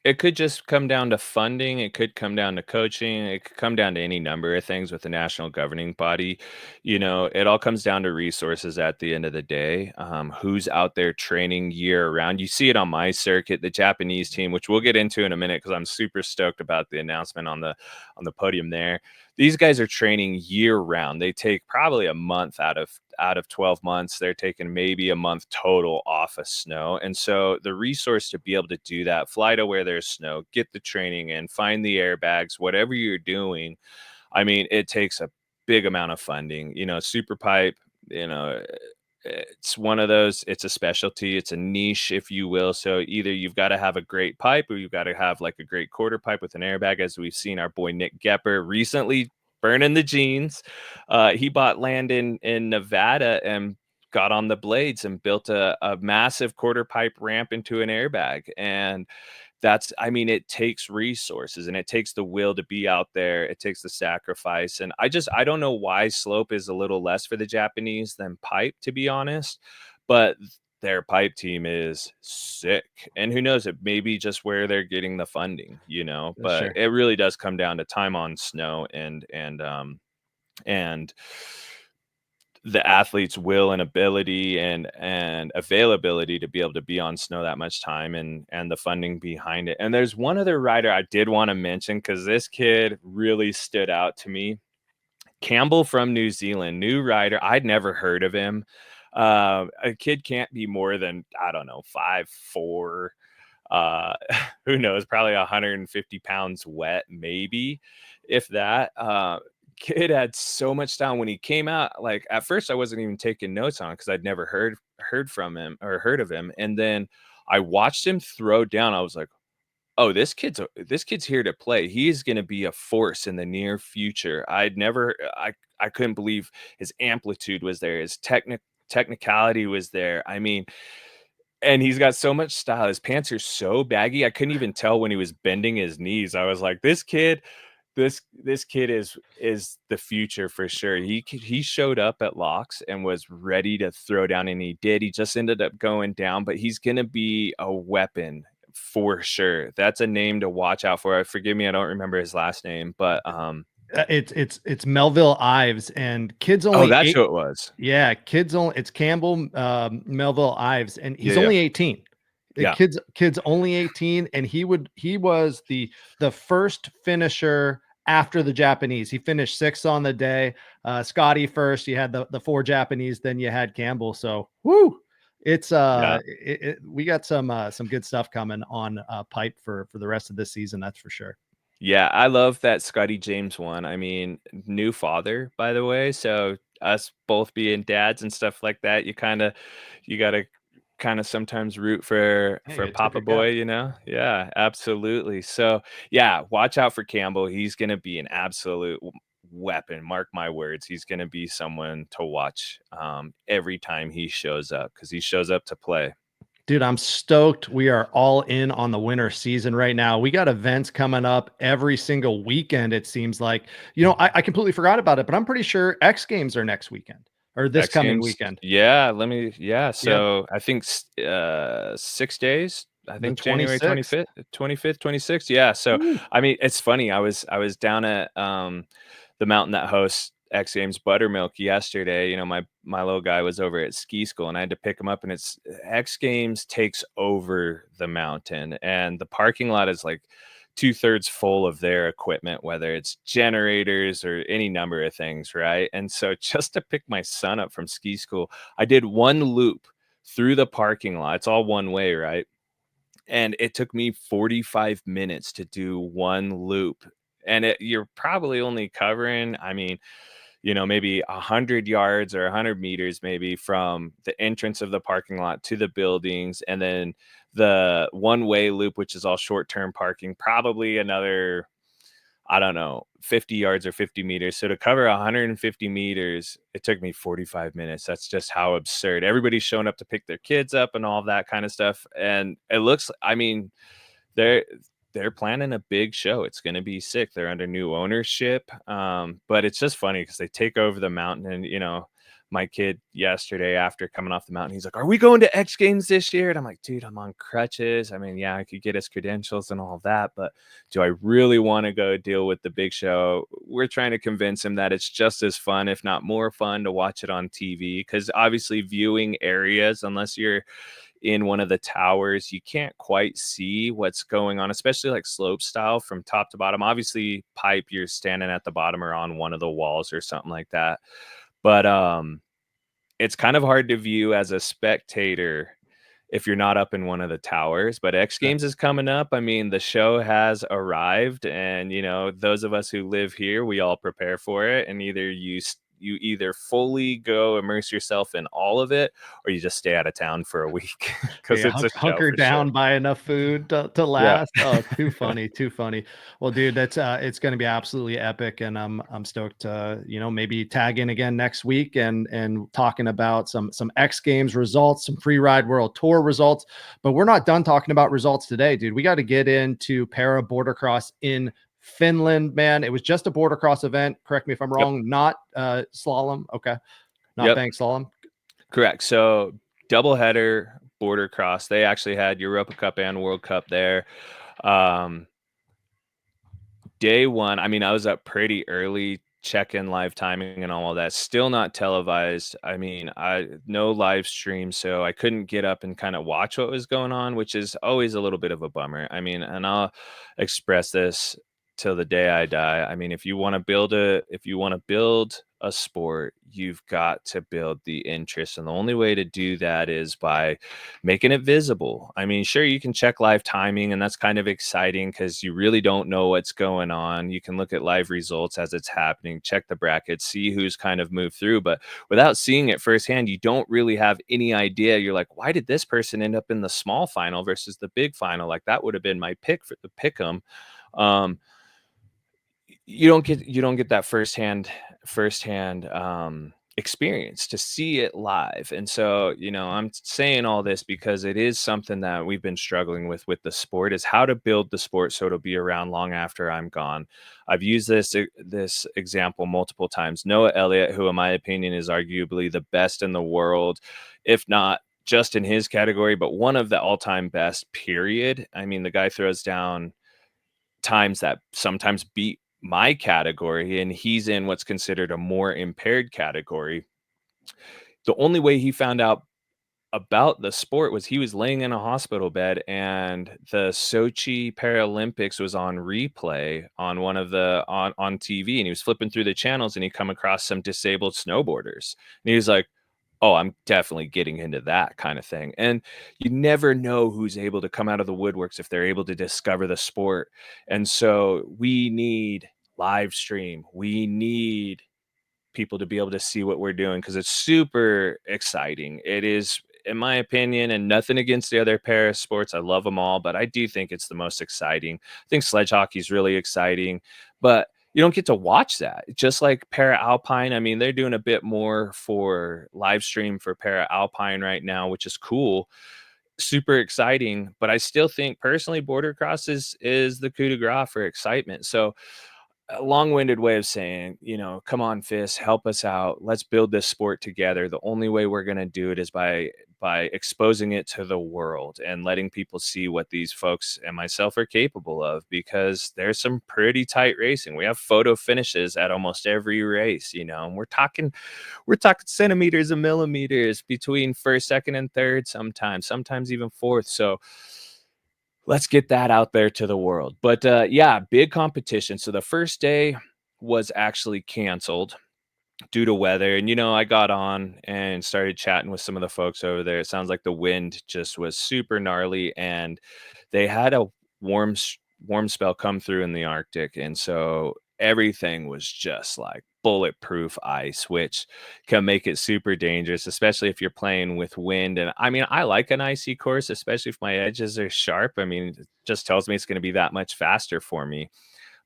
It could just come down to funding. It could come down to coaching. It could come down to any number of things with the national governing body. It all comes down to resources at the end of the day. Who's out there training year round? You see it on my circuit, the Japanese team, which we'll get into in a minute because I'm super stoked about the announcement on the podium there. These guys are training year round. They take probably a month out of 12 months. They're taking maybe a month total off of snow. And so the resource to be able to do that, fly to where there's snow, get the training in, find the airbags, whatever you're doing. I mean, it takes a big amount of funding. Super pipe, it's one of those, it's a specialty, it's a niche, if you will. So either you've got to have a great pipe or you've got to have like a great quarter pipe with an airbag, as we've seen our boy Nick Gepper recently burning the jeans. He bought land in Nevada and got on the blades and built a massive quarter pipe ramp into an airbag. And it takes resources and it takes the will to be out there. It takes the sacrifice. And I don't know why slope is a little less for the Japanese than pipe, to be honest, but their pipe team is sick. And who knows, it may be just where they're getting the funding, but Sure. it really does come down to time on snow and the athlete's will and ability and availability to be able to be on snow that much time and the funding behind it. And there's one other rider I did want to mention because this kid really stood out to me. Campbell from New Zealand, new rider. I'd never heard of him. A kid can't be more than, I don't know, 5'4". Who knows, probably 150 pounds wet, maybe, if that. Kid had so much style when he came out. Like at first I wasn't even taking notes on it because I'd never heard from him or heard of him. And then I watched him throw down. I was like, oh, this kid's here to play. He's going to be a force in the near future. I couldn't believe his amplitude was there. His technicality was there. I mean, and he's got so much style. His pants are so baggy. I couldn't even tell when he was bending his knees. I was like, this kid is the future for sure. He showed up at LAAX and was ready to throw down, and he did. He just ended up going down, but he's going to be a weapon for sure. That's a name to watch out for. Forgive me, I don't remember his last name, but It's Melville Ives, and kids oh, only that's eight. who it was. Yeah, kids only. It's Campbell, Melville Ives, and he's Yeah, only 18. The yeah. kid's only 18, and he was the first finisher after the Japanese. He finished 6th on the day. Scotty first. You had the 4 Japanese, then you had Campbell. So whoo, it's Yeah. we got some good stuff coming on pipe for the rest of this season. That's for sure. Yeah, I love that Scotty James one. I mean, new father, by the way. So us both being dads and stuff like that, you gotta kind of sometimes root for Hey, it took Papa a guy. Boy. Yeah, absolutely. So yeah, watch out for Campbell. He's gonna be an absolute weapon. Mark my words. He's gonna be someone to watch every time he shows up because he shows up to play. Dude, I'm stoked. We are all in on the winter season right now. We got events coming up every single weekend, it seems like. I completely forgot about it, but I'm pretty sure X Games are next weekend. or this X coming Games. weekend? Yeah, Yeah, so I think 6 days. I the think January 26th. 25th, 25th, 26th. Yeah. So Ooh, I mean, it's funny. I was down at the mountain that hosts X Games Buttermilk yesterday. My little guy was over at ski school and I had to pick him up, and it's X Games takes over the mountain, and the parking lot is like two-thirds full of their equipment, whether it's generators or any number of things, right? And so just to pick my son up from ski school, I did one loop through the parking lot. It's all one way, right? And it took me 45 minutes to do one loop. And you're probably only covering, I mean, maybe 100 yards or 100 meters, maybe from the entrance of the parking lot to the buildings. And then the one way loop, which is all short term parking, probably another, I don't know, 50 yards or 50 meters. So to cover 150 meters, it took me 45 minutes. That's just how absurd. Everybody's showing up to pick their kids up and all that kind of stuff. And it looks, I mean, they're they're planning a big show. It's going to be sick. They're under new ownership. But it's just funny because they take over the mountain. And my kid yesterday, after coming off the mountain, he's like, "Are we going to X Games this year?" And I'm like, "Dude, I'm on crutches. I mean, yeah, I could get his credentials and all that, but do I really want to go deal with the big show?" We're trying to convince him that it's just as fun, if not more fun, to watch it on TV, because obviously viewing areas, unless you're in one of the towers, you can't quite see what's going on, especially like slope style from top to bottom. Obviously, pipe, you're standing at the bottom or on one of the walls or something like that. But it's kind of hard to view as a spectator if you're not up in one of the towers. But X okay. Games is coming up. I mean, the show has arrived, and those of us who live here, we all prepare for it. And either you either fully go immerse yourself in all of it, or you just stay out of town for a week because Yeah, it's a show hunker for sure. down, buy enough food to Yeah. last. Oh, too funny, too funny. Well, dude, that's it's going to be absolutely epic, and I'm stoked to maybe tag in again next week and talking about some X Games results, some Freeride World Tour results. But we're not done talking about results today, dude. We got to get into para-boardercross in Finland, man. It was just a border cross event. Correct me if I'm Yep. wrong. Not slalom. Okay, not Yep. bank slalom. Correct. So doubleheader border cross. They actually had Europa Cup and World Cup there. Um, Day one, I mean, I was up pretty early, checking live timing and all of that. Still not televised. I mean, I no live stream, so I couldn't get up and kind of watch what was going on, which is always a little bit of a bummer. I mean, and I'll express this till the day I die. I mean, if you want to build a sport, you've got to build the interest, and the only way to do that is by making it visible. I mean, sure, you can check live timing, and that's kind of exciting because you really don't know what's going on. You can look at live results as it's happening, check the brackets, see who's kind of moved through. But without seeing it firsthand, you don't really have any idea. You're like, why did this person end up in the small final versus the big final? Like that would have been my pick for the pick 'em. Um, you don't get that firsthand experience to see it live. And so I'm saying all this because it is something that we've been struggling with the sport, is how to build the sport so it'll be around long after I'm gone. I've used this example multiple times. Noah Elliott, who in my opinion is arguably the best in the world, if not just in his category, but one of the all-time best, period. I mean, the guy throws down times that sometimes beat my category, and he's in what's considered a more impaired category. The only way he found out about the sport was he was laying in a hospital bed, and the Sochi Paralympics was on replay on one of the on TV, and he was flipping through the channels and he come across some disabled snowboarders, and he was like, "Oh, I'm definitely getting into that kind of thing." And you never know who's able to come out of the woodworks if they're able to discover the sport. And so we need live stream. We need people to be able to see what we're doing because it's super exciting. It is, in my opinion, and nothing against the other para sports. I love them all, but I do think it's the most exciting. I think sledge hockey is really exciting, but you don't get to watch that. Just like para alpine, I mean, they're doing a bit more for live stream for para alpine right now, which is cool, super exciting. But I still think personally, border cross is the coup de grace for excitement. So a long-winded way of saying, come on, FIS, help us out. Let's build this sport together. The only way we're going to do it is by exposing it to the world and letting people see what these folks and myself are capable of, because there's some pretty tight racing. We have photo finishes at almost every race, and we're talking centimeters and millimeters between first, second, and third sometimes even fourth. So let's get that out there to the world. But yeah, big competition. So the first day was actually canceled due to weather. And, I got on and started chatting with some of the folks over there. It sounds like the wind just was super gnarly, and they had a warm spell come through in the Arctic. And so everything was just like bulletproof ice, which can make it super dangerous, especially if you're playing with wind. And I mean, I like an icy course, especially if my edges are sharp. I mean, it just tells me it's going to be that much faster for me.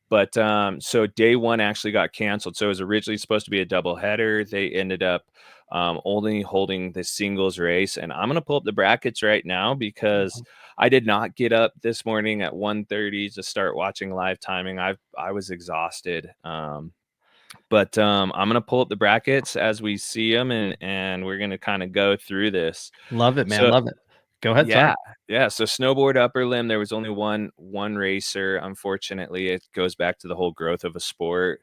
But so day one actually got canceled. So it was originally supposed to be a double header. They ended up only holding the singles race. And I'm gonna pull up the brackets right now because I did not get up this morning at 1:30 to start watching live timing. I was exhausted. But I'm gonna pull up the brackets as we see them, and we're gonna kind of go through this. Love it, man. So Love it. Go ahead. Sorry. yeah, yeah. So snowboard upper limb, there was only one racer. Unfortunately, it goes back to the whole growth of a sport.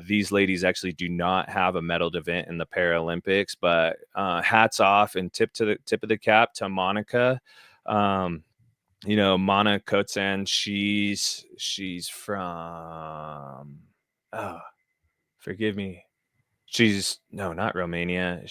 These ladies actually do not have a medaled event in the Paralympics, but hats off and tip of the cap to Monica. Um, Mana Kotsan, she's from oh, forgive me. She's no, not Romania.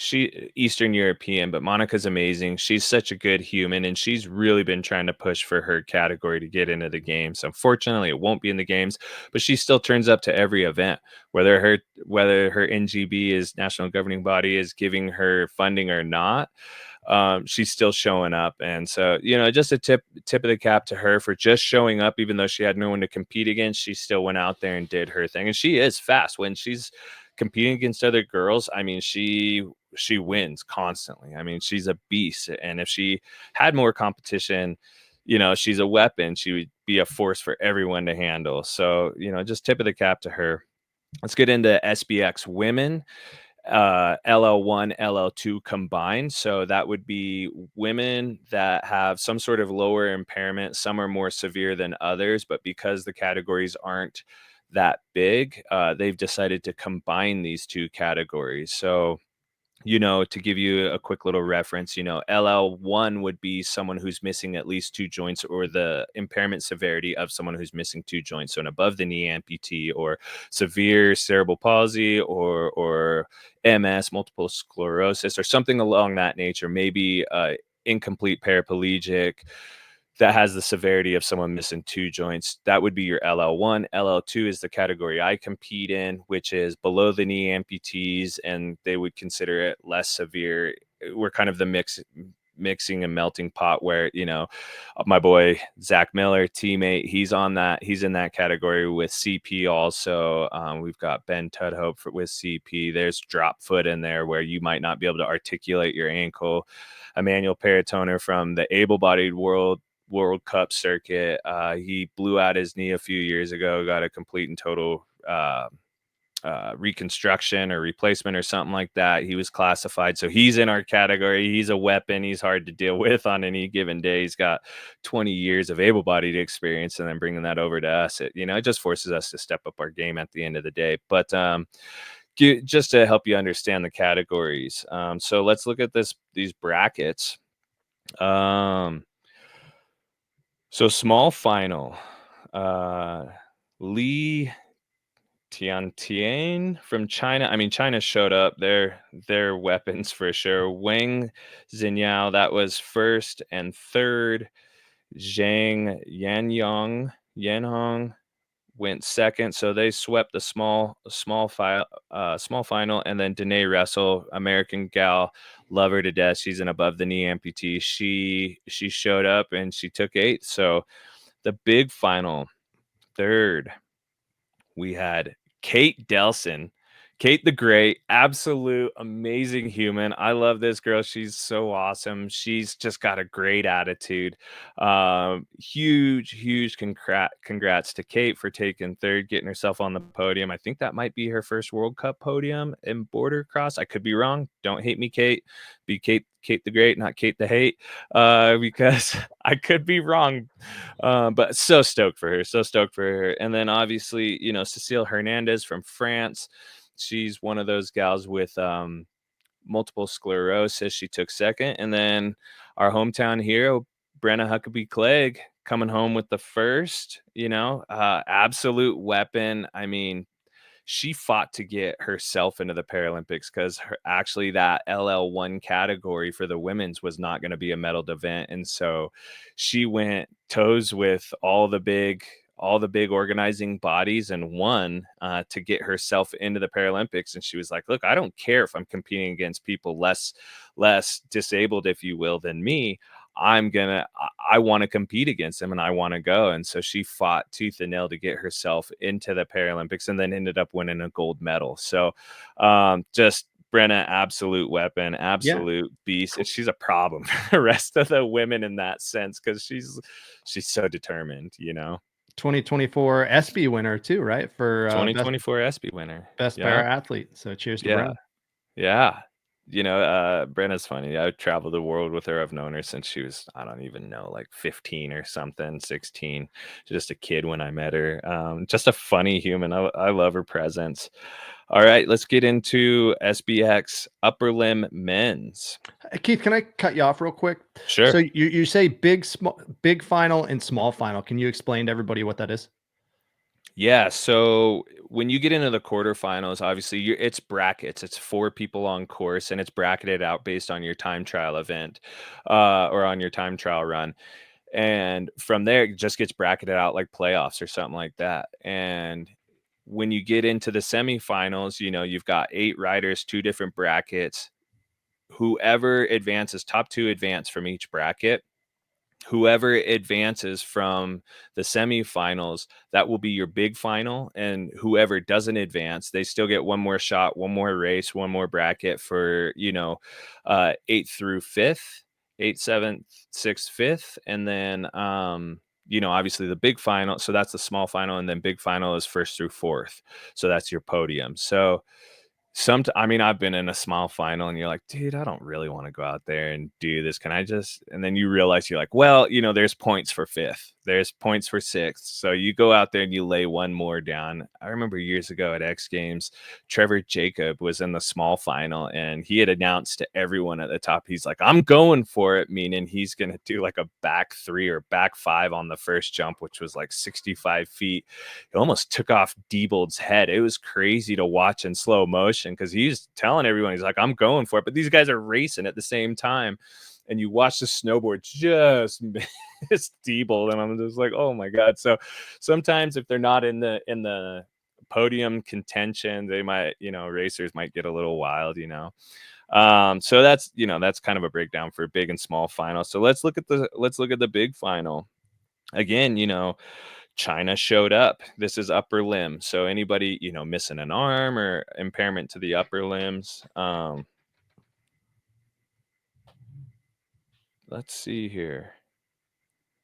Eastern European, but Monica's amazing. She's such a good human, and she's really been trying to push for her category to get into the games. Unfortunately, it won't be in the games, but she still turns up to every event, whether her NGB is national governing body is giving her funding or not. She's still showing up, and so just a tip of the cap to her for just showing up, even though she had no one to compete against. She still went out there and did her thing, and she is fast when she's competing against other girls. I mean, she wins constantly. I mean, she's a beast. And if she had more competition, she's a weapon. She would be a force for everyone to handle. So, just tip of the cap to her. Let's get into SBX women. LL1, LL2 combined. So that would be women that have some sort of lower impairment. Some are more severe than others, but because the categories aren't that big, they've decided to combine these two categories. So, to give you a quick little reference, LL1 would be someone who's missing at least two joints, or the impairment severity of someone who's missing two joints. So an above the knee amputee, or severe cerebral palsy, or MS, multiple sclerosis, or something along that nature, maybe incomplete paraplegic that has the severity of someone missing two joints. That would be your LL1. LL2 is the category I compete in, which is below the knee amputees, and they would consider it less severe. We're kind of the mixing and melting pot where, my boy Zach Miller, teammate, he's in that category with CP also. We've got Ben Tudhope with CP. There's drop foot in there where you might not be able to articulate your ankle. Emmanuel Paratoner from the able-bodied World Cup circuit. He blew out his knee a few years ago, got a complete and total reconstruction or replacement or something like that. He was classified. So he's in our category. He's a weapon. He's hard to deal with on any given day. He's got 20 years of able-bodied experience, and then bringing that over to us, it just forces us to step up our game at the end of the day. But just to help you understand the categories. So let's look at these brackets. So small final, Li Tiantian from China. I mean, China showed up. Their weapons for sure. Wang Xinyao, that was first, and third. Zhang Yanhong went second. So they swept the small final. And then Danae Russell, American gal, love her to death. She's an above the knee amputee. She showed up and she took eighth. So the big final, third, we had Kate Delson. Kate the Great, absolute amazing human. I love this girl. She's so awesome. She's just got a great attitude. Huge congrats to Kate for taking third, getting herself on the podium. I think that might be her first World Cup podium in border cross. I could be wrong. Don't hate me, Kate. Be Kate the Great, not Kate the Hate, because I could be wrong. But so stoked for her. So stoked for her. And then obviously, Cecile Hernandez from France. She's one of those gals with multiple sclerosis. She took second. And then our hometown hero, Brenna Huckabee Clegg, coming home with the first, absolute weapon. I mean, she fought to get herself into the Paralympics because actually that LL1 category for the women's was not going to be a medaled event. And so she went toes with all the big organizing bodies and won to get herself into the Paralympics. And she was like, look, I don't care if I'm competing against people less disabled, if you will, than me. I want to compete against them and I want to go. And so she fought tooth and nail to get herself into the Paralympics and then ended up winning a gold medal. So just Brenna, absolute weapon, absolute beast. And she's a problem for the rest of the women in that sense because she's so determined, 2024 ESPY winner too, right? For 2024 ESPY winner. best para athlete. So cheers to Brenna. Yeah. Brenna's funny. I've traveled the world with her. I've known her since she was, I don't even know, like 15 or something, 16. Just a kid when I met her. Just a funny human. I love her presence. All right, let's get into SBX upper limb men's. Keith, can I cut you off real quick? Sure. So you say big final and small final. Can you explain to everybody what that is? Yeah, so when you get into the quarterfinals, obviously it's brackets. It's 4 people on course, and it's bracketed out based on your time trial event, or on your time trial run. And from there, it just gets bracketed out like playoffs or something like that. And when you get into the semifinals, you've got 8 riders, 2 different brackets. Whoever advances, top 2 advance from each bracket. Whoever advances from the semifinals, that will be your big final. And whoever doesn't advance, they still get one more shot, one more race, one more bracket for, 8th through 5th, 8th, 7th, 6th, 5th. And then, obviously the big final. So that's the small final. And then big final is 1st through 4th. So that's your podium. So I've been in a small final and you're like, dude, I don't really want to go out there and do this. Can I just, and then you realize you're like, well, there's points for 5th, there's points for 6th. So you go out there and you lay one more down. I remember years ago at X Games, Trevor Jacob was in the small final and he had announced to everyone at the top, he's like, I'm going for it, meaning he's going to do like a back 3 or back 5 on the first jump, which was like 65 feet. It almost took off Diebold's head. It was crazy to watch in slow motion because he's telling everyone, he's like, I'm going for it. But these guys are racing at the same time. And you watch the snowboard just miss Diebold. And I'm just like, oh my God. So sometimes if they're not in the podium contention, they might, racers might get a little wild, So that's kind of a breakdown for big and small final. So let's look at the big final. Again, China showed up. This is upper limb. So anybody, missing an arm or impairment to the upper limbs. Let's see here.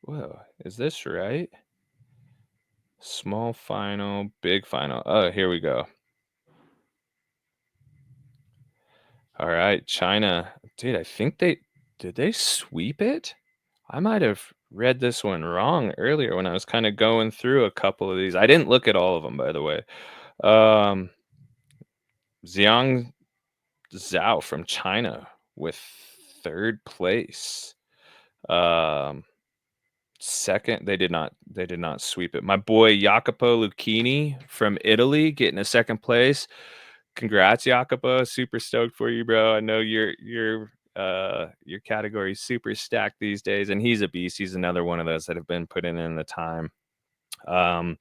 Whoa, is this right? Small final, big final. Oh, here we go. All right, China. Dude, I think did they sweep it? I might have read this one wrong earlier when I was kind of going through a couple of these. I didn't look at all of them, by the way. Zhang Zhao from China with 3rd place. Second, they did not sweep it. My boy Jacopo Lucchini from Italy getting a 2nd place. Congrats, Jacopo. Super stoked for you, bro. I know your category is super stacked these days, and he's a beast. He's another one of those that have been putting in the time. And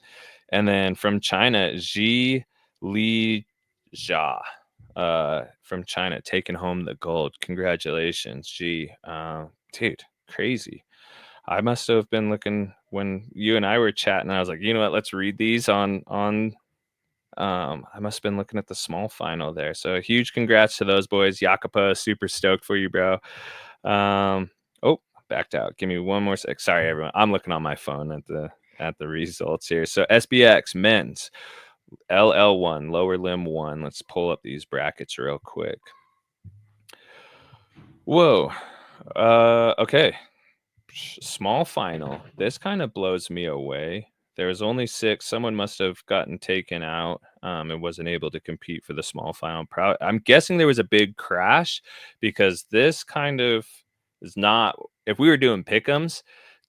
then from China, Ji Li Jia. From China, taking home the gold. Congratulations, G. Dude, crazy. I must have been looking when you and I were chatting. I was like, you know what? Let's read these on I must have been looking at the small final there. So a huge congrats to those boys. Jacopo, super stoked for you, bro. Oh, backed out. Give me one more sec. Sorry, everyone. I'm looking on my phone at the results here. So SBX men's LL1 lower limb 1. Let's pull up these brackets real quick. Whoa. Okay. Small final. This kind of blows me away. There was only 6. Someone must have gotten taken out and wasn't able to compete for the small final. I'm guessing there was a big crash, because this kind of is not. If we were doing pick'ems,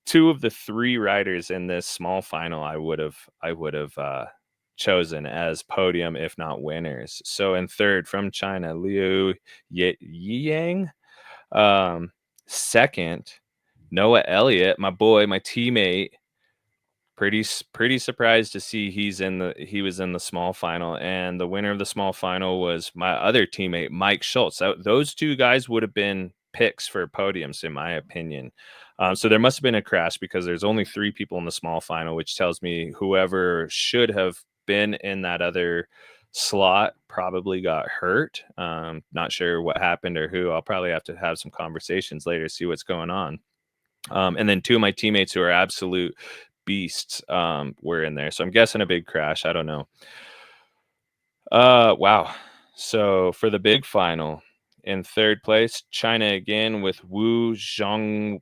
2 of the 3 riders in this small final, I would have chosen as podium, if not winners. So in third from China, Liu Yang. Second, Noah Elliott, my boy, my teammate. Pretty surprised to see he was in the small final, and the winner of the small final was my other teammate, Mike Schultz. Those 2 guys would have been picks for podiums, in my opinion. So there must have been a crash, because there's only 3 people in the small final, which tells me whoever should have been in that other slot probably got hurt. Not sure what happened or who. I'll probably have to have some conversations later to see what's going on. And then 2 of my teammates who are absolute beasts were in there. So I'm guessing a big crash. I don't know. Wow. So for the big final, in third place, China again with Zhongwei.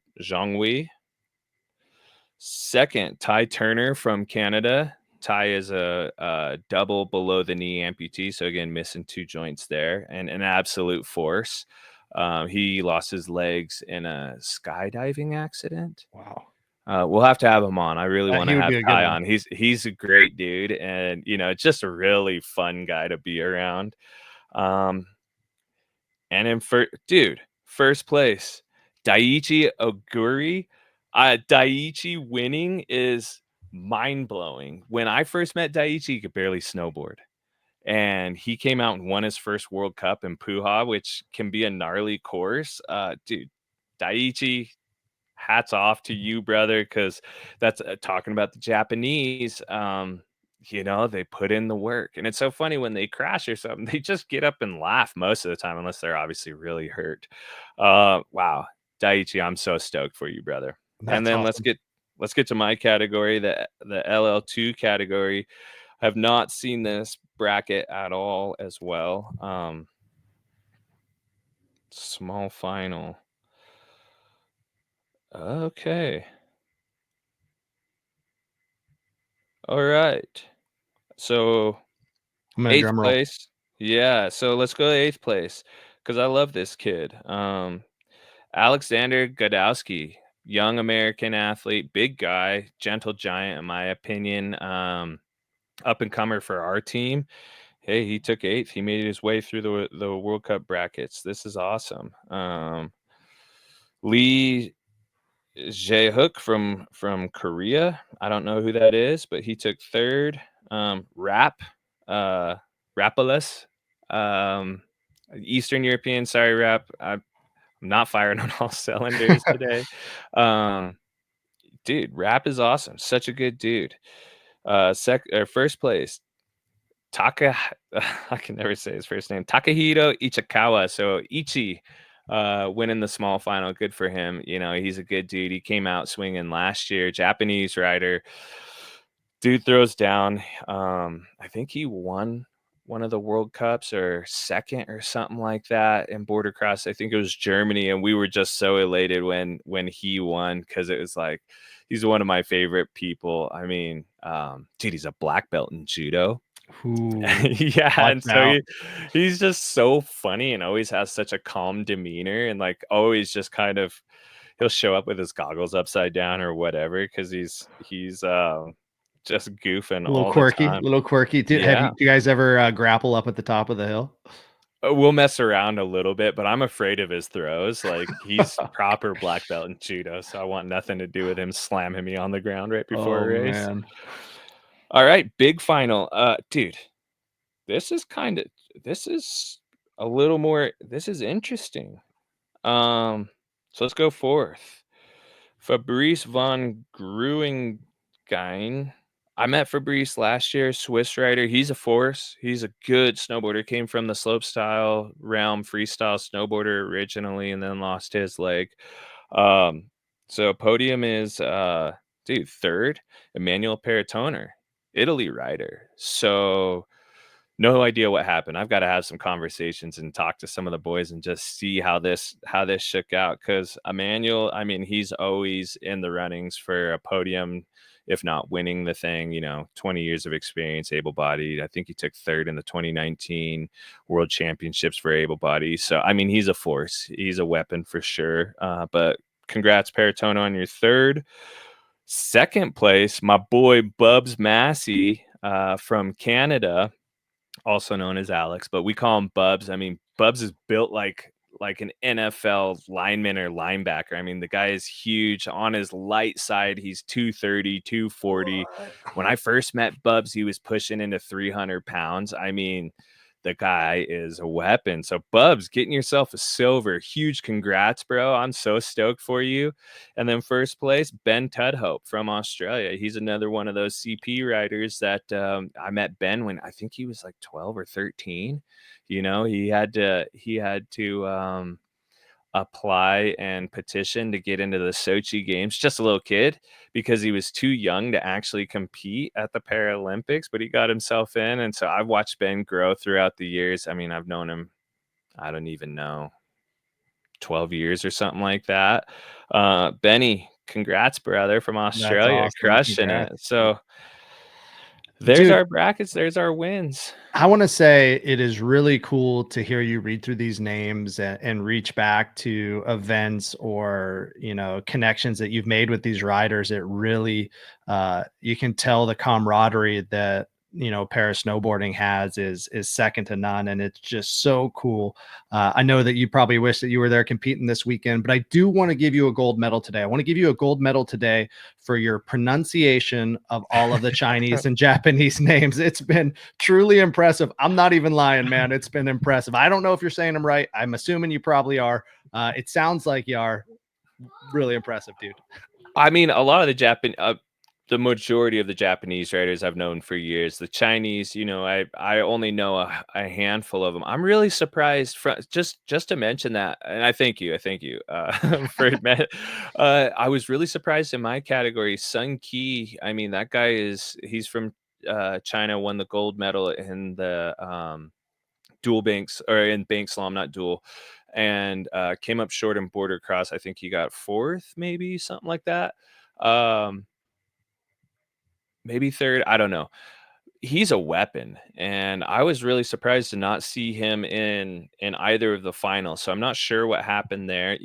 Second, Ty Turner from Canada. Ty is a double below the knee amputee, so again missing 2 joints there, and an absolute force. He lost his legs in a skydiving accident. Wow. We'll have to have him on. I really want He to would have be a good Ty one. on. He's a great dude, and it's just a really fun guy to be around. And in first place, Daiichi Oguri. Daiichi winning is mind blowing. When I first met Daiichi, he could barely snowboard, and he came out and won his first World Cup in Puha, which can be a gnarly course. Dude, Daiichi, hats off to you, brother, because that's talking about the Japanese. They put in the work, and it's so funny when they crash or something, they just get up and laugh most of the time, unless they're obviously really hurt. Wow, Daiichi, I'm so stoked for you, brother. And That's then awesome. let's get to my category, the LL2 category. Have not seen this bracket at all as well. Small final. Okay. All right. So I'm gonna 8th drum roll. place. Yeah, so let's go to 8th place, because I love this kid. Alexander Godowski, young American athlete, big guy, gentle giant in my opinion. Up and comer for our team. Hey, he took 8th. He made his way through the World Cup brackets. This is awesome. Lee Jae-hook from Korea. I don't know who that is, but he took 3rd. Rapalis, Eastern European. Sorry, Rap. I'm not firing on all cylinders today. Dude, Rap is awesome. Such a good dude. First place, Taka. I can never say his first name. Takahiro Ichikawa. So Ichi, winning the small final. Good for him. He's a good dude. He came out swinging last year. Japanese rider. Dude throws down. I think he won one of the World Cups, or second or something like that, in border cross. I think it was Germany, and we were just so elated when he won, because it was like, he's one of my favorite people. I mean, dude, he's a black belt in judo. Ooh, Yeah, watch and so out. he's just so funny, and always has such a calm demeanor, and like always just kind of, he'll show up with his goggles upside down or whatever, because he's just goofing A little all the quirky, a time. little quirky. Yeah. Do you guys ever grapple up at the top of the hill? We'll mess around a little bit, but I'm afraid of his throws. Like, he's proper black belt in judo, so I want nothing to do with him slamming me on the ground right before a Oh race. man. All right, big final. Dude, this is this is a little more, this is interesting. So let's go fourth. Fabrice von Gruengein. I met Fabrice last year, Swiss rider. He's a force. He's a good snowboarder. Came from the slopestyle realm, freestyle snowboarder originally, and then lost his leg. Um, so podium is dude, third, Emmanuel Peritoner, Italy rider. So no idea what happened. I've got to have some conversations and talk to some of the boys and just see how this shook out. Because Emmanuel, I mean, he's always in the runnings for a podium, if not winning the thing. 20 years of experience, able-bodied. I think he took third in the 2019 World Championships for able-bodied. So I mean, he's a force. He's a weapon for sure. But congrats, Peritone, on your third. Second place, my boy Bubs Massey from Canada, also known as Alex, but we call him Bubs. I mean, Bubs is built like an NFL lineman or linebacker. I mean, the guy is huge. On his light side, he's 230, 240. When I first met Bubs, he was pushing into 300 pounds. I mean, the guy is a weapon. So, Bubs, getting yourself a silver. Huge congrats, bro. I'm so stoked for you. And then first place, Ben Tudhope from Australia. He's another one of those CP riders that I met Ben when I think he was like 12 or 13. He had to apply and petition to get into the Sochi Games, just a little kid, because he was too young to actually compete at the Paralympics, but he got himself in. And so I've watched Ben grow throughout the years. I mean, I've known him, I don't even know, 12 years or something like that. Benny, congrats, brother, from That's Australia, awesome. crushing it. Congrats. So there's Dude, our brackets, there's our wins. I want to say it is really cool to hear you read through these names and reach back to events or, connections that you've made with these riders. It really, you can tell the camaraderie that, para snowboarding is second to none. And it's just so cool. I know that you probably wish that you were there competing this weekend, but I do want to give you a gold medal today. I want to give you a gold medal today for your pronunciation of all of the Chinese and Japanese names. It's been truly impressive. I'm not even lying, man. It's been impressive. I don't know if you're saying them right. I'm assuming you probably are. It sounds like you are. Really impressive, dude. I mean, a lot of the majority of the Japanese writers I've known for years. The Chinese, I only know a handful of them. I'm really surprised. Just to mention that, and I thank you, for I was really surprised in my category. Sun Qi, I mean, that guy he's from China, won the gold medal in the dual banks, or in bank slalom, not dual, and came up short in border cross. I think he got fourth, maybe something like that. Um, Maybe third. I don't know. He's a weapon, and I was really surprised to not see him in either of the finals. So I'm not sure what happened there.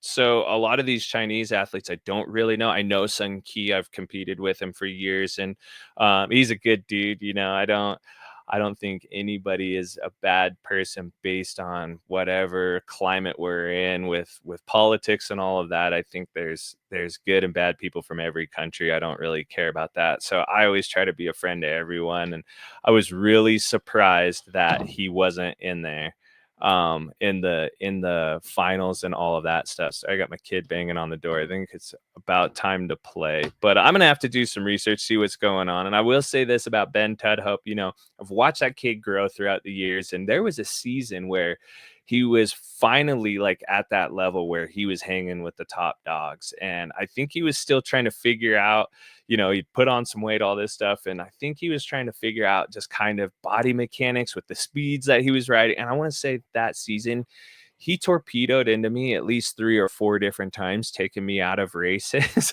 So a lot of these Chinese athletes I don't really know. I know Sun Qi. I've competed with him for years, and he's a good dude. I don't think anybody is a bad person based on whatever climate we're in with politics and all of that. I think there's good and bad people from every country. I don't really care about that. So I always try to be a friend to everyone. And I was really surprised that he wasn't in there in the finals and all of that stuff. So I got my kid banging on the door. I think it's about time to play. But I'm gonna have to do some research, see what's going on. And I will say this about Ben Tudhope. I've watched that kid grow throughout the years, and there was a season where he was finally like at that level where he was hanging with the top dogs. And I think he was still trying to figure out, he put on some weight, all this stuff. And I think he was trying to figure out just kind of body mechanics with the speeds that he was riding. And I want to say that season, he torpedoed into me at least 3 or 4 different times, taking me out of races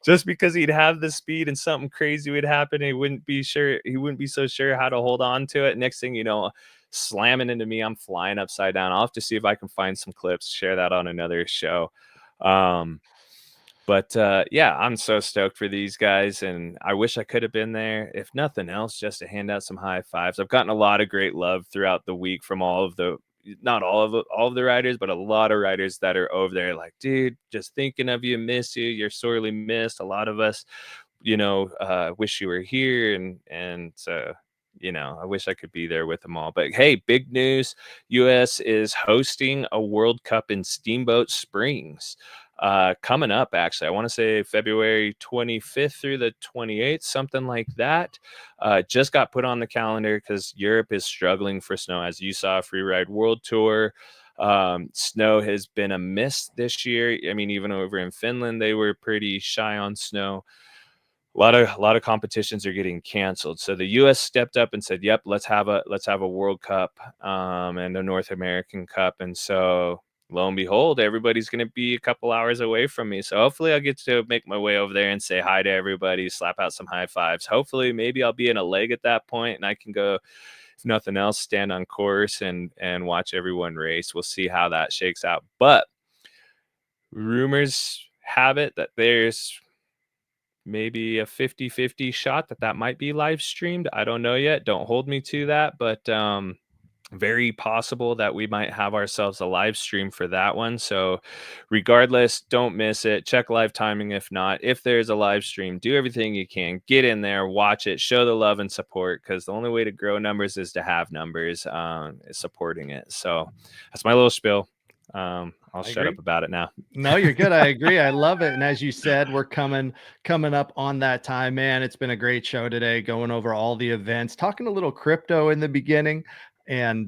just because he'd have the speed and something crazy would happen. And he wouldn't be so sure how to hold on to it. Next thing you know, slamming into me, I'm flying upside down. I'll have to see if I can find some clips, share that on another show. But yeah, I'm so stoked for these guys, and I wish I could have been there. If nothing else, just to hand out some high fives. I've gotten a lot of great love throughout the week from not all of the riders, but a lot of riders that are over there. Like, dude, just thinking of you, miss you. You're sorely missed. A lot of us, wish you were here, and so. I wish I could be there with them all. But hey, big news. US is hosting a World Cup in Steamboat Springs. coming up. Actually, I want to say February 25th through the 28th, something like that. Just got put on the calendar because Europe is struggling for snow, as you saw. Freeride World Tour. Snow has been a miss this year. I mean, even over in Finland, they were pretty shy on snow. A lot of competitions are getting canceled. So the U.S. stepped up and said, "Yep, let's have a World Cup and a North American Cup." And so, lo and behold, everybody's going to be a couple hours away from me. So hopefully, I'll get to make my way over there and say hi to everybody, slap out some high fives. Hopefully, maybe I'll be in a leg at that point, and I can go, if nothing else, stand on course and watch everyone race. We'll see how that shakes out. But rumors have it that there's maybe a 50-50 shot that might be live streamed. I don't know yet. Don't hold me to that, but very possible that we might have ourselves a live stream for that one. So regardless, don't miss it. Check live timing. If not, if there's a live stream, do everything you can, get in there, watch it, show the love and support, because the only way to grow numbers is to have numbers supporting it. So that's my little spiel. I'll shut up about it now. No, you're good. I agree. I love it. And as you said, we're coming up on that time, man. It's been a great show today, going over all the events, talking a little crypto in the beginning, and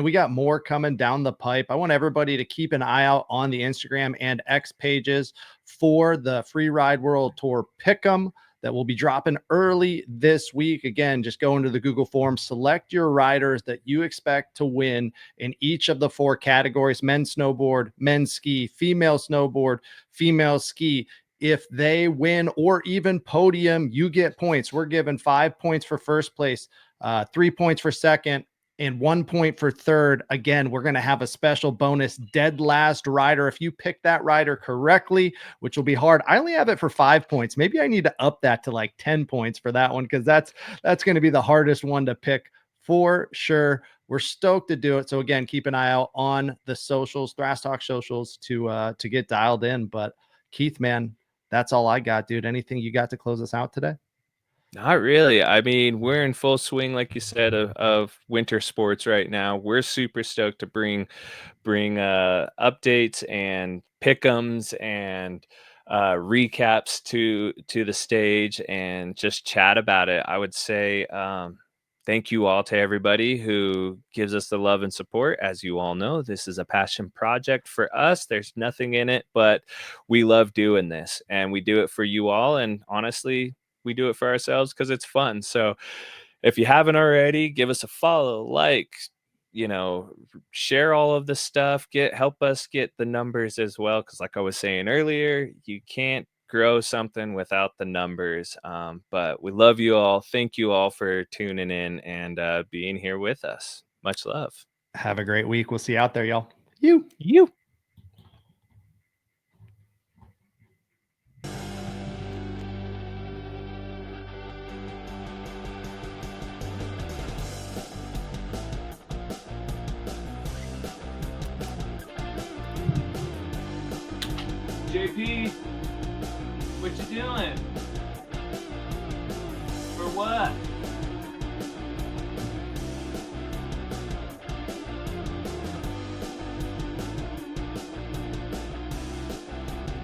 we got more coming down the pipe. I want everybody to keep an eye out on the Instagram and X pages for the Freeride World Tour Pick'em that will be dropping early this week. Again, just go into the Google Forms, select your riders that you expect to win in each of the 4 categories: men's snowboard, men's ski, female snowboard, female ski. If they win or even podium, you get points. We're giving 5 points for first place, 3 points for second, and 1 point for third. Again, we're going to have a special bonus dead last rider. If you pick that rider correctly, which will be hard, I only have it for 5 points. Maybe I need to up that to like 10 points for that one, because that's going to be the hardest one to pick for sure. We're stoked to do it. So again, keep an eye out on the socials, Thrash Talk socials, to get dialed in. But Keith, man, that's all I got, dude. Anything you got to close us out today? Not really. I mean, we're in full swing, like you said, of winter sports right now. We're super stoked to bring updates and pick'ems and recaps to the stage and just chat about it. I would say thank you all to everybody who gives us the love and support. As you all know, this is a passion project for us. There's nothing in it, but we love doing this, and we do it for you all. And honestly, we do it for ourselves because it's fun. So if you haven't already, give us a follow, like, share all of the stuff, help us get the numbers as well. Cause like I was saying earlier, you can't grow something without the numbers. But we love you all. Thank you all for tuning in and being here with us. Much love. Have a great week. We'll see you out there, y'all. You. JP, what you doing? For what?